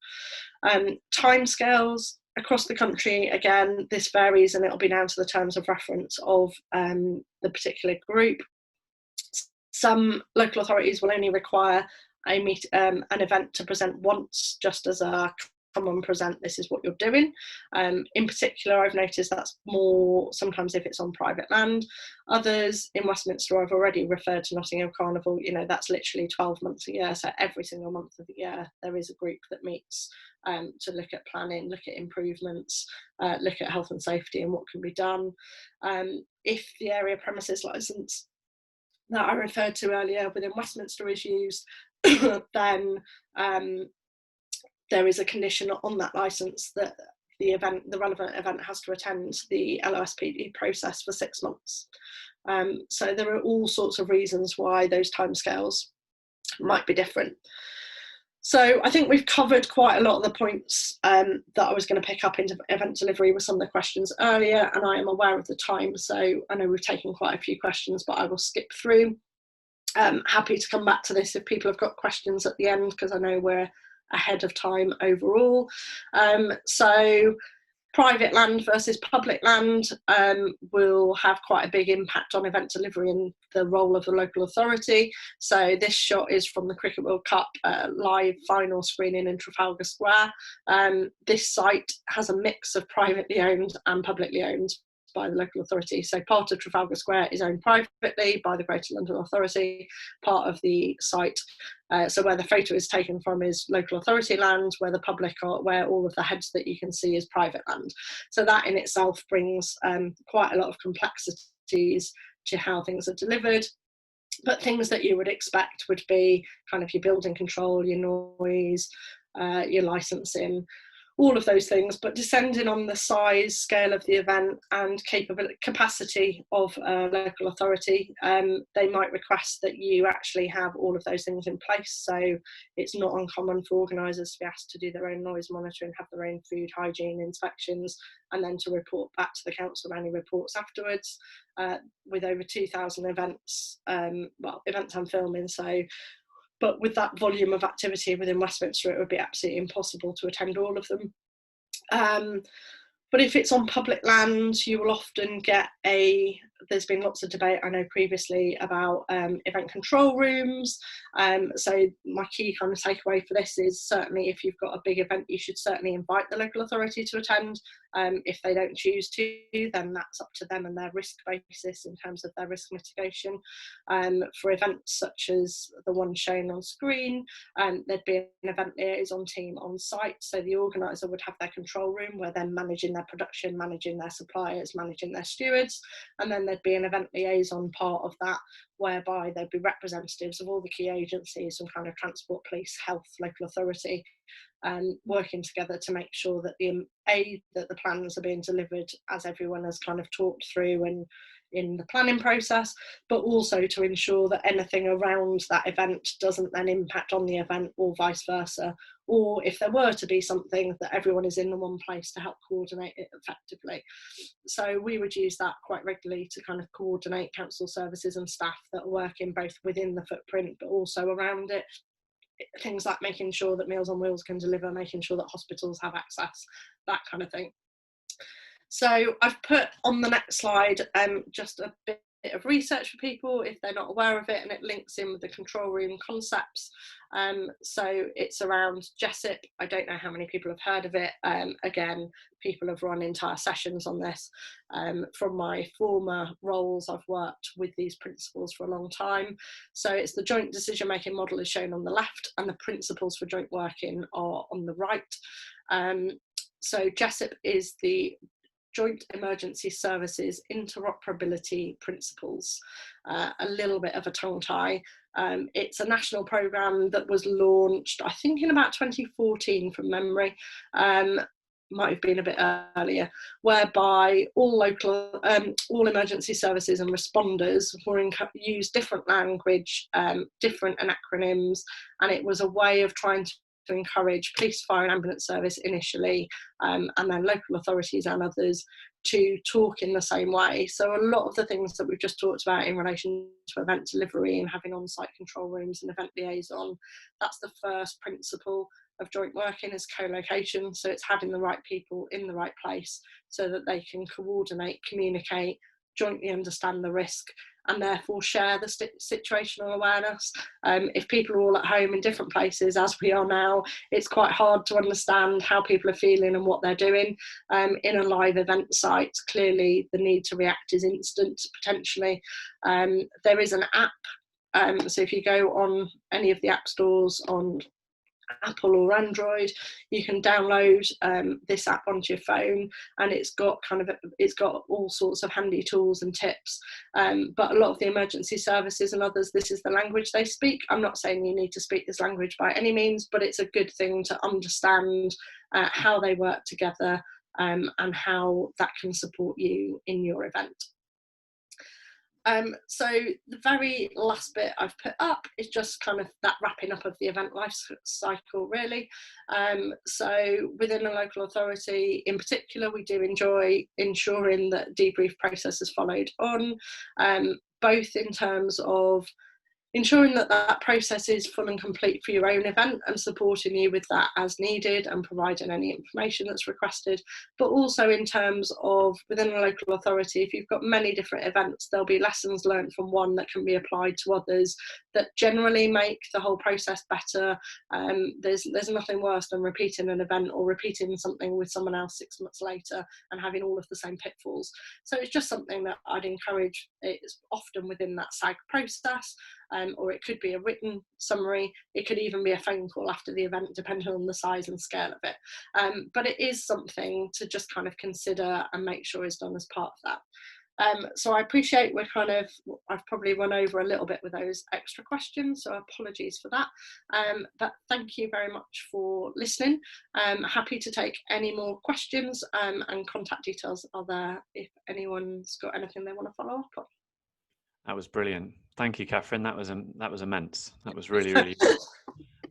Timescales across the country, again, this varies and it'll be down to the terms of reference of the particular group. Some local authorities will only require an event to present once, just as a come and present, this is what you're doing. In particular, I've noticed that's more sometimes if it's on private land. Others, in Westminster, I've already referred to Nottingham Carnival, you know, that's literally 12 months a year. So every single month of the year, there is a group that meets to look at planning, look at improvements, look at health and safety and what can be done. If the area premises licence that I referred to earlier within Westminster is used, then there is a condition on that licence that the relevant event has to attend the LOSPD process for 6 months. So there are all sorts of reasons why those timescales might be different. So I think we've covered quite a lot of the points that I was going to pick up into event delivery with some of the questions earlier, and I am aware of the time, so I know we've taken quite a few questions, but I will skip through. Happy to come back to this if people have got questions at the end, because I know we're ahead of time overall. So private land versus public land will have quite a big impact on event delivery and the role of the local authority. So this shot is from the Cricket World Cup live final screening in Trafalgar Square. This site has a mix of privately owned and publicly owned by the local authority. So part of Trafalgar Square is owned privately by the Greater London Authority. Part of the site, so where the photo is taken from, is local authority land, where the public are, where all of the heads that you can see is private land. So that in itself brings quite a lot of complexities to how things are delivered. But things that you would expect would be kind of your building control, your noise, your licensing, all of those things, but descending on the size, scale of the event and capacity of a local authority, they might request that you actually have all of those things in place. So it's not uncommon for organisers to be asked to do their own noise monitoring, have their own food hygiene inspections, and then to report back to the council any reports afterwards. With over 2,000 events, events I'm filming, so but with that volume of activity within Westminster, it would be absolutely impossible to attend all of them. But if it's on public land, you will often get there's been lots of debate, I know previously, about event control rooms. So my key kind of takeaway for this is certainly if you've got a big event, you should certainly invite the local authority to attend. If they don't choose to, then that's up to them and their risk basis in terms of their risk mitigation. For events such as the one shown on screen, there'd be an event liaison team on site. So the organiser would have their control room where they're managing their production, managing their suppliers, managing their stewards, and then there'd be an event liaison part of that whereby there'd be representatives of all the key agencies from kind of transport, police, health, local authority, working together to make sure that that the plans are being delivered as everyone has kind of talked through and in the planning process, but also to ensure that anything around that event doesn't then impact on the event or vice versa, or if there were to be something, that everyone is in the one place to help coordinate it effectively. So we would use that quite regularly to kind of coordinate council services and staff that are working both within the footprint but also around it. Things like making sure that Meals on Wheels can deliver, making sure that hospitals have access, that kind of thing. So I've put on the next slide just a bit of research for people if they're not aware of it, and it links in with the control room concepts. So it's around JESIP. I don't know how many people have heard of it. Again, people have run entire sessions on this. From my former roles, I've worked with these principles for a long time. So it's the joint decision making model is shown on the left, and the principles for joint working are on the right. So JESIP is the Joint Emergency Services Interoperability Principles. A little bit of a tongue tie. It's a national programme that was launched, I think, in about 2014 from memory. Might have been a bit earlier, whereby all emergency services and responders were use different language, different acronyms, and it was a way of trying to encourage police, fire and ambulance service initially, and then local authorities and others to talk in the same way. So a lot of the things that we've just talked about in relation to event delivery and having on-site control rooms and event liaison, that's the first principle of joint working, is co-location. So it's having the right people in the right place so that they can coordinate, communicate, jointly understand the risk, and therefore share the situational awareness. If people are all at home in different places, as we are now, it's quite hard to understand how people are feeling and what they're doing. In a live event site, clearly the need to react is instant, potentially. There is an app, so if you go on any of the app stores on Apple or Android, you can download this app onto your phone, and it's got all sorts of handy tools and tips. But a lot of the emergency services and others, this is the language they speak. I'm not saying you need to speak this language by any means, but it's a good thing to understand how they work together, and how that can support you in your event. So the very last bit I've put up is just kind of that wrapping up of the event life cycle, really. So within a local authority in particular, we do enjoy ensuring that debrief process is followed on, both in terms of ensuring that that process is full and complete for your own event and supporting you with that as needed and providing any information that's requested, but also in terms of within a local authority, if you've got many different events, there'll be lessons learned from one that can be applied to others that generally make the whole process better. There's nothing worse than repeating an event or repeating something with someone else 6 months later and having all of the same pitfalls. So it's just something that I'd encourage. It's often within that SAG process. Or it could be a written summary, it could even be a phone call after the event, depending on the size and scale of it. But it is something to just kind of consider and make sure is done as part of that. So I appreciate I've probably run over a little bit with those extra questions, so apologies for that. But thank you very much for listening. Happy to take any more questions, and contact details are there if anyone's got anything they want to follow up on. That was brilliant. Thank you, Katherine. That was immense. That was really, really good.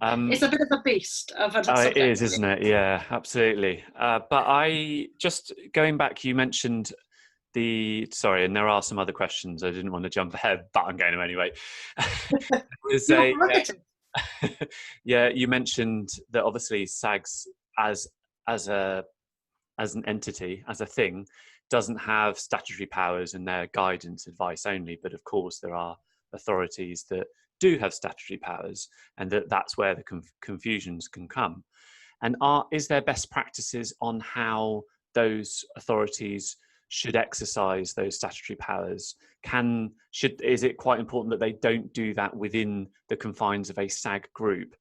It's a bit of a beast of a subject. It is, isn't it? Yeah, absolutely. But I just going back, you mentioned and there are some other questions. I didn't want to jump ahead, but I'm going to anyway. Yeah, you mentioned that obviously SAGS as an entity, as a thing, doesn't have statutory powers and their guidance advice only, but of course there are authorities that do have statutory powers, and that's where the confusions can come. And is there best practices on how those authorities should exercise those statutory powers? Is it quite important that they don't do that within the confines of a SAG group,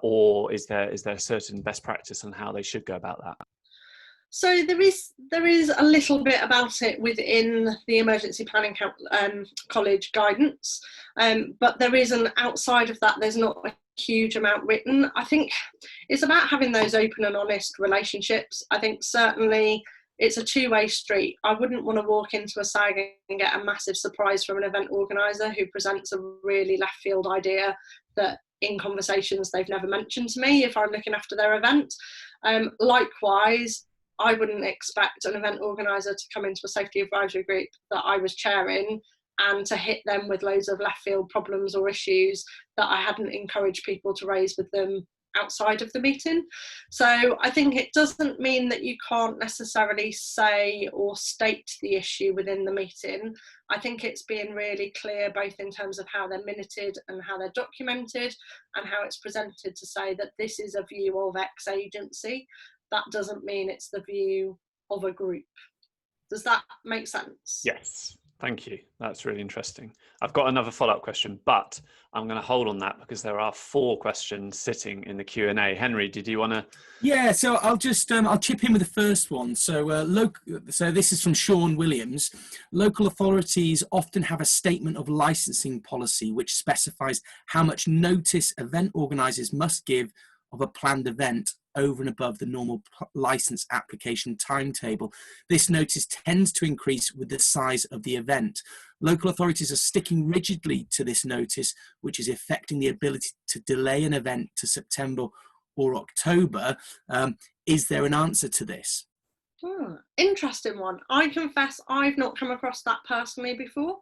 or is there a certain best practice on how they should go about that? So there is a little bit about it within the emergency planning college guidance, but there isn't, outside of that, there's not a huge amount written. I think it's about having those open and honest relationships. I think certainly it's a two-way street. I wouldn't want to walk into a SAG and get a massive surprise from an event organiser who presents a really left field idea that in conversations they've never mentioned to me if I'm looking after their event. Likewise, I wouldn't expect an event organiser to come into a safety advisory group that I was chairing and to hit them with loads of left field problems or issues that I hadn't encouraged people to raise with them outside of the meeting. So I think it doesn't mean that you can't necessarily say or state the issue within the meeting. I think it's being really clear both in terms of how they're minuted and how they're documented and how it's presented to say that this is a view of X agency. That doesn't mean it's the view of a group. Does that make sense? Yes, thank you. That's really interesting. I've got another follow-up question, but I'm going to hold on that because there are 4 questions sitting in the Q&A. Henry, did you want to? Yeah, so I'll just I'll chip in with the first one. So so this is from Sean Williams. Local authorities often have a statement of licensing policy which specifies how much notice event organisers must give of a planned event over and above the normal license application timetable. This notice tends to increase with the size of the event. Local authorities are sticking rigidly to this notice, which is affecting the ability to delay an event to September or October. Is there an answer to this? Interesting one. I confess I've not come across that personally before.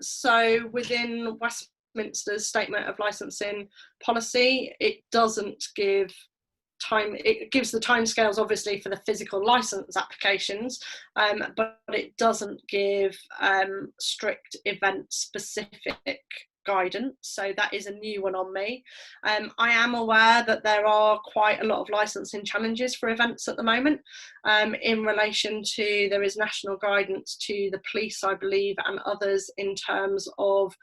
So within Westminster's statement of licensing policy, it doesn't give time. It gives the timescales obviously for the physical license applications, but it doesn't give strict event specific guidance. So that is a new one on me. I am aware that there are quite a lot of licensing challenges for events at the moment in relation to, there is national guidance to the police, I believe, and others in terms of,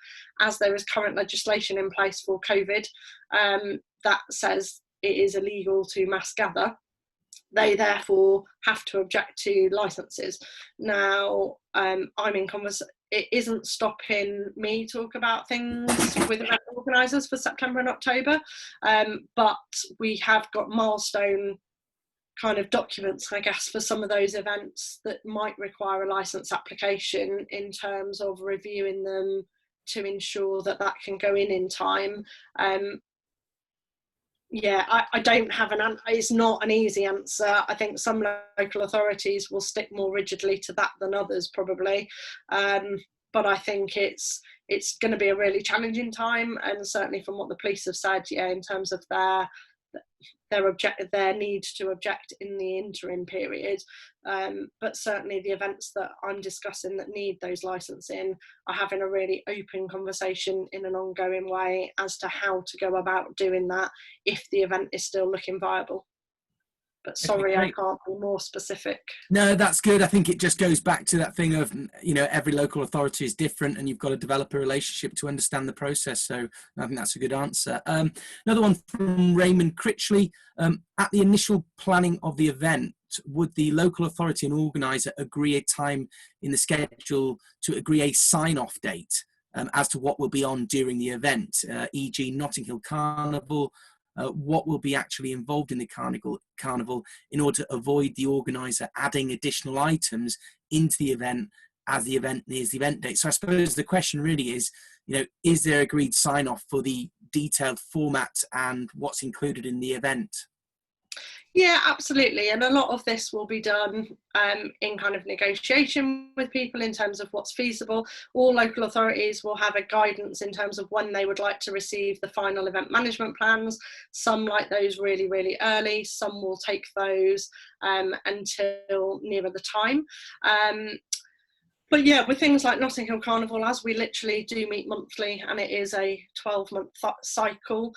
as there is current legislation in place for COVID that says it is illegal to mass gather, they therefore have to object to licenses. Now, I'm in conversation. It isn't stopping me talk about things with event organisers for September and October, but we have got milestone kind of documents, I guess, for some of those events that might require a licence application in terms of reviewing them to ensure that that can go in time. Yeah, I don't have an answer. It's not an easy answer. I think some local authorities will stick more rigidly to that than others probably. But I think it's going to be a really challenging time, and certainly from what the police have said, yeah, in terms of their need to object in the interim period. But certainly the events that I'm discussing that need those licensing are having a really open conversation in an ongoing way as to how to go about doing that if the event is still looking viable. But sorry, I can't be more specific. No, that's good. I think it just goes back to that thing of, you know, every local authority is different and you've got to develop a relationship to understand the process. So I think that's a good answer. Another one from Raymond Critchley. At the initial planning of the event, would the local authority and organiser agree a time in the schedule to agree a sign-off date as to what will be on during the event, e.g. Notting Hill Carnival, what will be actually involved in the carnival in order to avoid the organiser adding additional items into the event as the event nears the event date. So I suppose the question really is, you know, is there agreed sign-off for the detailed format and what's included in the event? Yeah, absolutely. And a lot of this will be done in kind of negotiation with people in terms of what's feasible. All local authorities will have a guidance in terms of when they would like to receive the final event management plans. Some like those really, really early. Some will take those until nearer the time. But yeah, with things like Notting Hill Carnival, as we literally do meet monthly and it is a 12-month cycle,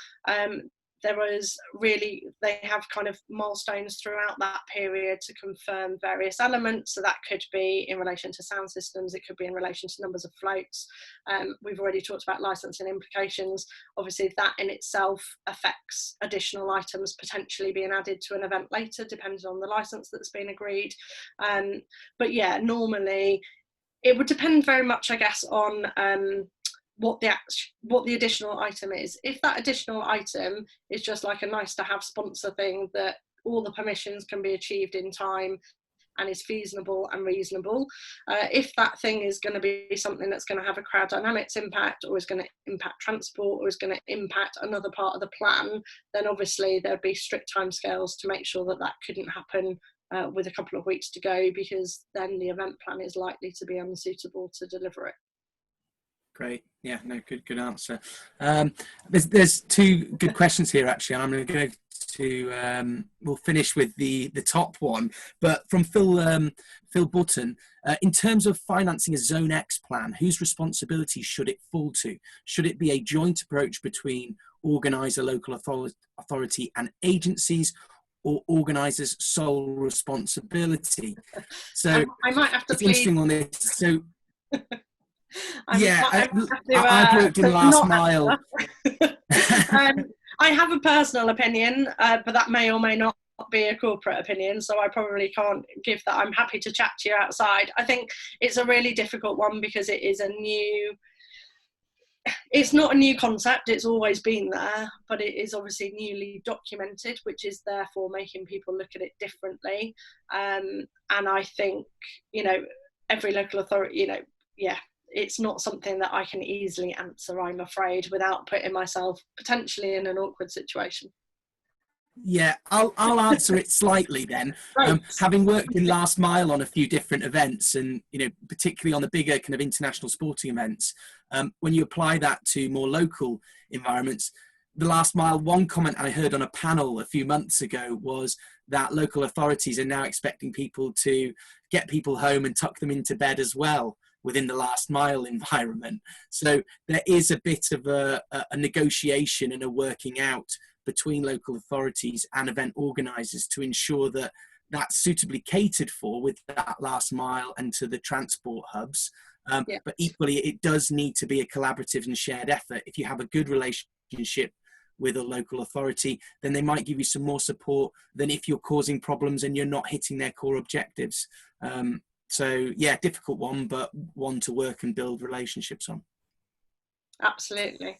they have kind of milestones throughout that period to confirm various elements. So that could be in relation to sound systems, it could be in relation to numbers of floats. We've already talked about licensing implications. Obviously that in itself affects additional items potentially being added to an event later, depending on the license that's been agreed. But yeah, normally it would depend very much, I guess, on what the additional item is. If that additional item is just like a nice to have sponsor thing that all the permissions can be achieved in time and is feasible and reasonable, if that thing is going to be something that's going to have a crowd dynamics impact, or is going to impact transport, or is going to impact another part of the plan, then obviously there'd be strict timescales to make sure that that couldn't happen with a couple of weeks to go, because then the event plan is likely to be unsuitable to deliver it. Great. Yeah, no, good answer. There's two good questions here actually, and I'm going to go to we'll finish with the top one, but from Phil Button. In terms of financing a Zone X plan, whose responsibility should it fall to? Should it be a joint approach between organizer, local authority and agencies, or organisers' sole responsibility? So I might have to it's interesting on this. So I've worked in last mile. I have a personal opinion, but that may or may not be a corporate opinion, so I probably can't give that. I'm happy to chat to you outside. I think it's a really difficult one because it's not a new concept, it's always been there, but it is obviously newly documented, which is therefore making people look at it differently. And I think, every local authority, it's not something that I can easily answer, I'm afraid, without putting myself potentially in an awkward situation. Yeah, I'll answer it slightly then. Having worked in last mile on a few different events, and particularly on the bigger kind of international sporting events, when you apply that to more local environments, the last mile, one comment I heard on a panel a few months ago was that local authorities are now expecting people to get people home and tuck them into bed as well within the last mile environment. So there is a bit of a negotiation and a working out between local authorities and event organisers to ensure that that's suitably catered for with that last mile and to the transport hubs. But equally, it does need to be a collaborative and shared effort. If you have a good relationship with a local authority, then they might give you some more support than if you're causing problems and you're not hitting their core objectives. So yeah, difficult one, but one to work and build relationships on. Absolutely.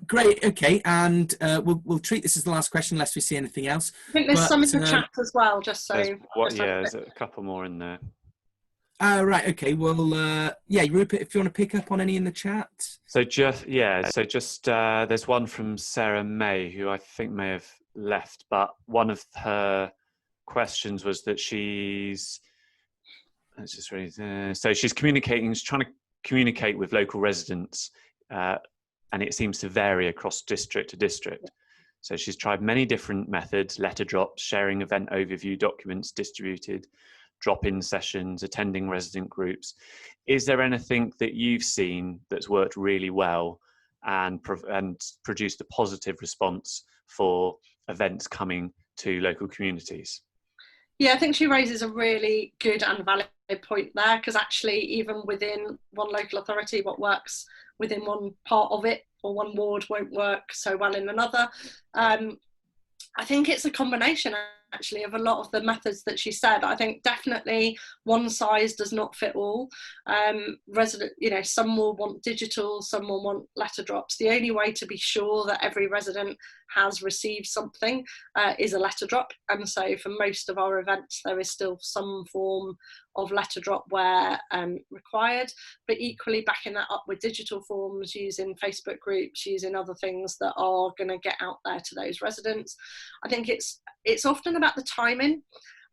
Great. Okay, and we'll treat this as the last question unless we see anything else. I think there's some in the chat as well, just so. There's a couple more in there. Right. Okay. Well, Rupert, if you want to pick up on any in the chat. There's one from Sarah May, who I think may have left, but one of her questions was that she's trying to communicate with local residents, and it seems to vary across district to district. So she's tried many different methods: letter drops, sharing event overview documents distributed, drop-in sessions, attending resident groups. Is there anything that you've seen that's worked really well and produced a positive response for events coming to local communities? Yeah, I think she raises a really good and valid point there, because actually even within one local authority, what works within one part of it or one ward won't work so well in another. I think it's a combination actually of a lot of the methods that she said. I think definitely one size does not fit all. Some will want digital, some will want letter drops. The only way to be sure that every resident has received something is a letter drop. And so for most of our events, there is still some form of letter drop where required, but equally backing that up with digital forms, using Facebook groups, using other things that are going to get out there to those residents. I think it's often about the timing,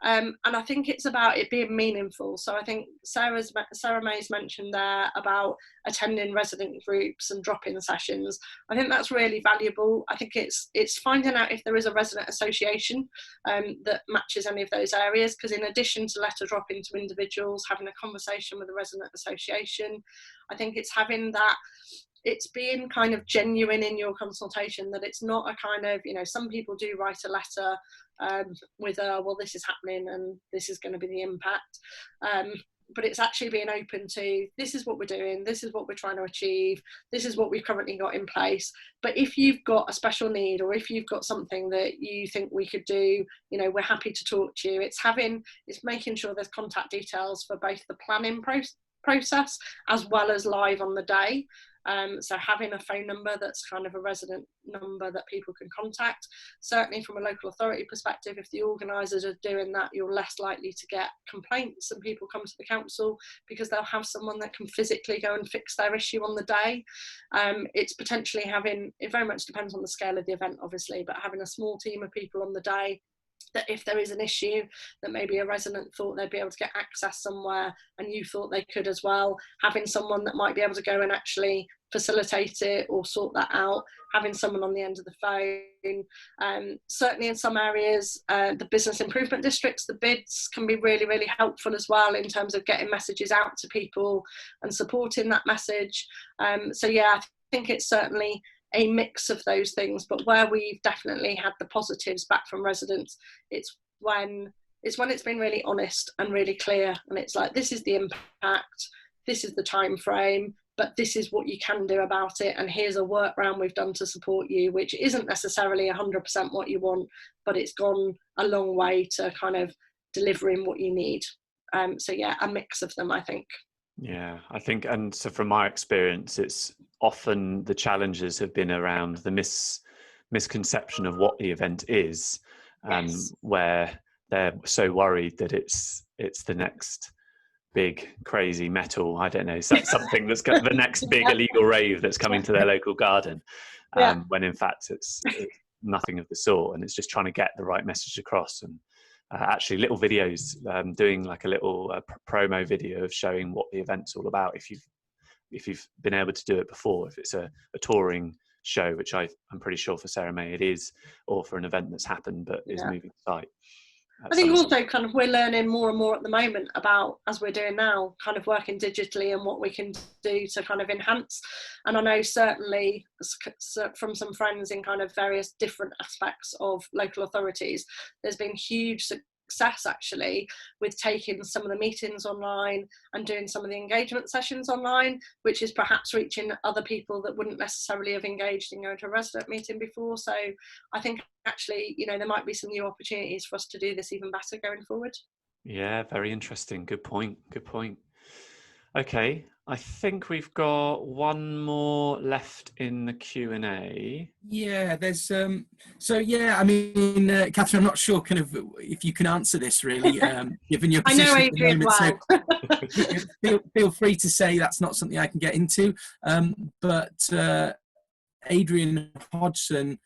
and I think it's about it being meaningful. So I think Sarah May's mentioned there about attending resident groups and drop-in sessions. I think that's really valuable. I think it's finding out if there is a resident association that matches any of those areas, because in addition to letter dropping to individuals, having a conversation with a resident association, I think it's having that it's being kind of genuine in your consultation, that it's not a kind of, some people do write a letter with well, this is happening and this is going to be the impact. But it's actually being open to, this is what we're doing, this is what we're trying to achieve, this is what we've currently got in place. But if you've got a special need, or if you've got something that you think we could do, we're happy to talk to you. It's making sure there's contact details for both the planning process as well as live on the day. So having a phone number that's kind of a resident number that people can contact. Certainly from a local authority perspective, if the organisers are doing that, you're less likely to get complaints and people come to the council, because they'll have someone that can physically go and fix their issue on the day. It's potentially it very much depends on the scale of the event, obviously, but having a small team of people on the day, that if there is an issue that maybe a resident thought they'd be able to get access somewhere and you thought they could as well, having someone that might be able to go and actually facilitate it or sort that out, having someone on the end of the phone. Certainly in some areas, the business improvement districts, the bids can be really, really helpful as well in terms of getting messages out to people and supporting that message. So yeah, I think it's certainly a mix of those things, but where we've definitely had the positives back from residents, it's when it's been really honest and really clear, and it's like, this is the impact, this is the time frame, but this is what you can do about it, and here's a workaround we've done to support you, which isn't necessarily 100% what you want, but it's gone a long way to kind of delivering what you need. So yeah, a mix of them, I think. Yeah, I think, and so from my experience, it's often the challenges have been around the misconception of what the event is, Yes. where they're so worried that it's the next big crazy metal, I don't know, something that's got the next big illegal rave that's coming to their local garden, when in fact it's nothing of the sort, and it's just trying to get the right message across. And actually little videos, doing like a little promo video of showing what the event's all about, if you've been able to do it before, if it's a touring show, which I'm pretty sure for Sarah May it is, or for an event that's happened but is moving site. I think also kind of we're learning more and more at the moment about, as we're doing now, kind of working digitally and what we can do to kind of enhance. And I know certainly from some friends in kind of various different aspects of local authorities, there's been huge success actually with taking some of the meetings online and doing some of the engagement sessions online, which is perhaps reaching other people that wouldn't necessarily have engaged in going to a resident meeting before. So I think actually, there might be some new opportunities for us to do this even better going forward. Yeah, very interesting. Good point. Okay, I think we've got one more left in the Q&A. Yeah, there's so yeah, I mean, Katherine, I'm not sure kind of if you can answer this really, given your position. I know Adrian well. So feel free to say that's not something I can get into. But Adrian Hodgson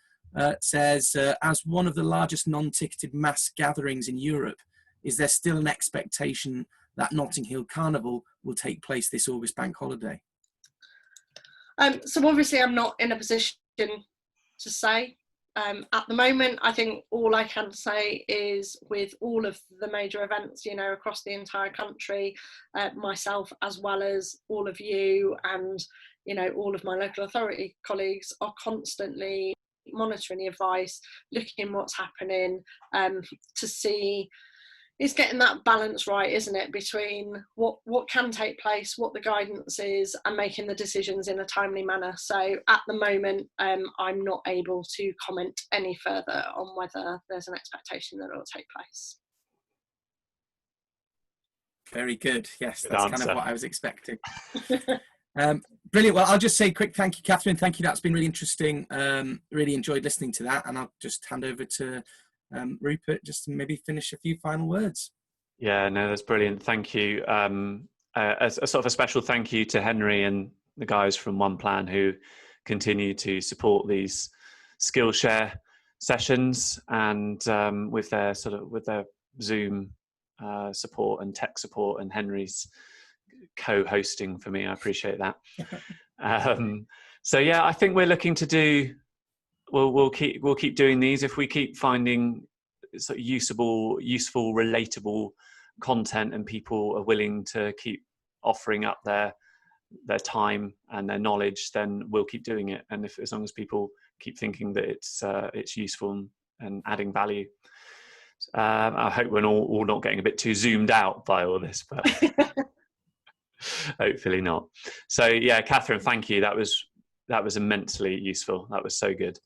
says, as one of the largest non-ticketed mass gatherings in Europe, is there still an expectation that Notting Hill Carnival will take place this August bank holiday? So obviously I'm not in a position to say. At the moment, I think all I can say is with all of the major events, across the entire country, myself as well as all of you and, all of my local authority colleagues are constantly monitoring the advice, looking what's happening, to see. It's getting that balance right, isn't it, between what can take place, what the guidance is, and making the decisions in a timely manner. So at the moment, I'm not able to comment any further on whether there's an expectation that it will take place. Very good. Yes, Good that's answer. kind of what I was expecting. Brilliant. Well, I'll just say a quick thank you, Katherine. Thank you. That's been really interesting. Really enjoyed listening to that. And I'll just hand over to Rupert, just to maybe finish a few final words. Yeah, no, that's brilliant. Thank you. A sort of a special thank you to Henry and the guys from One Plan who continue to support these Skillshare sessions, and with their Zoom support and tech support, and Henry's co-hosting for me. I appreciate that. So yeah, I think we're looking to do. We'll keep doing these if we keep finding sort of useful, relatable content, and people are willing to keep offering up their their time and their knowledge, then we'll keep doing it. And as long as people keep thinking that it's useful and adding value. I hope we're all not getting a bit too zoomed out by all this, but hopefully not. So yeah, Katherine, thank you. That was immensely useful. That was so good.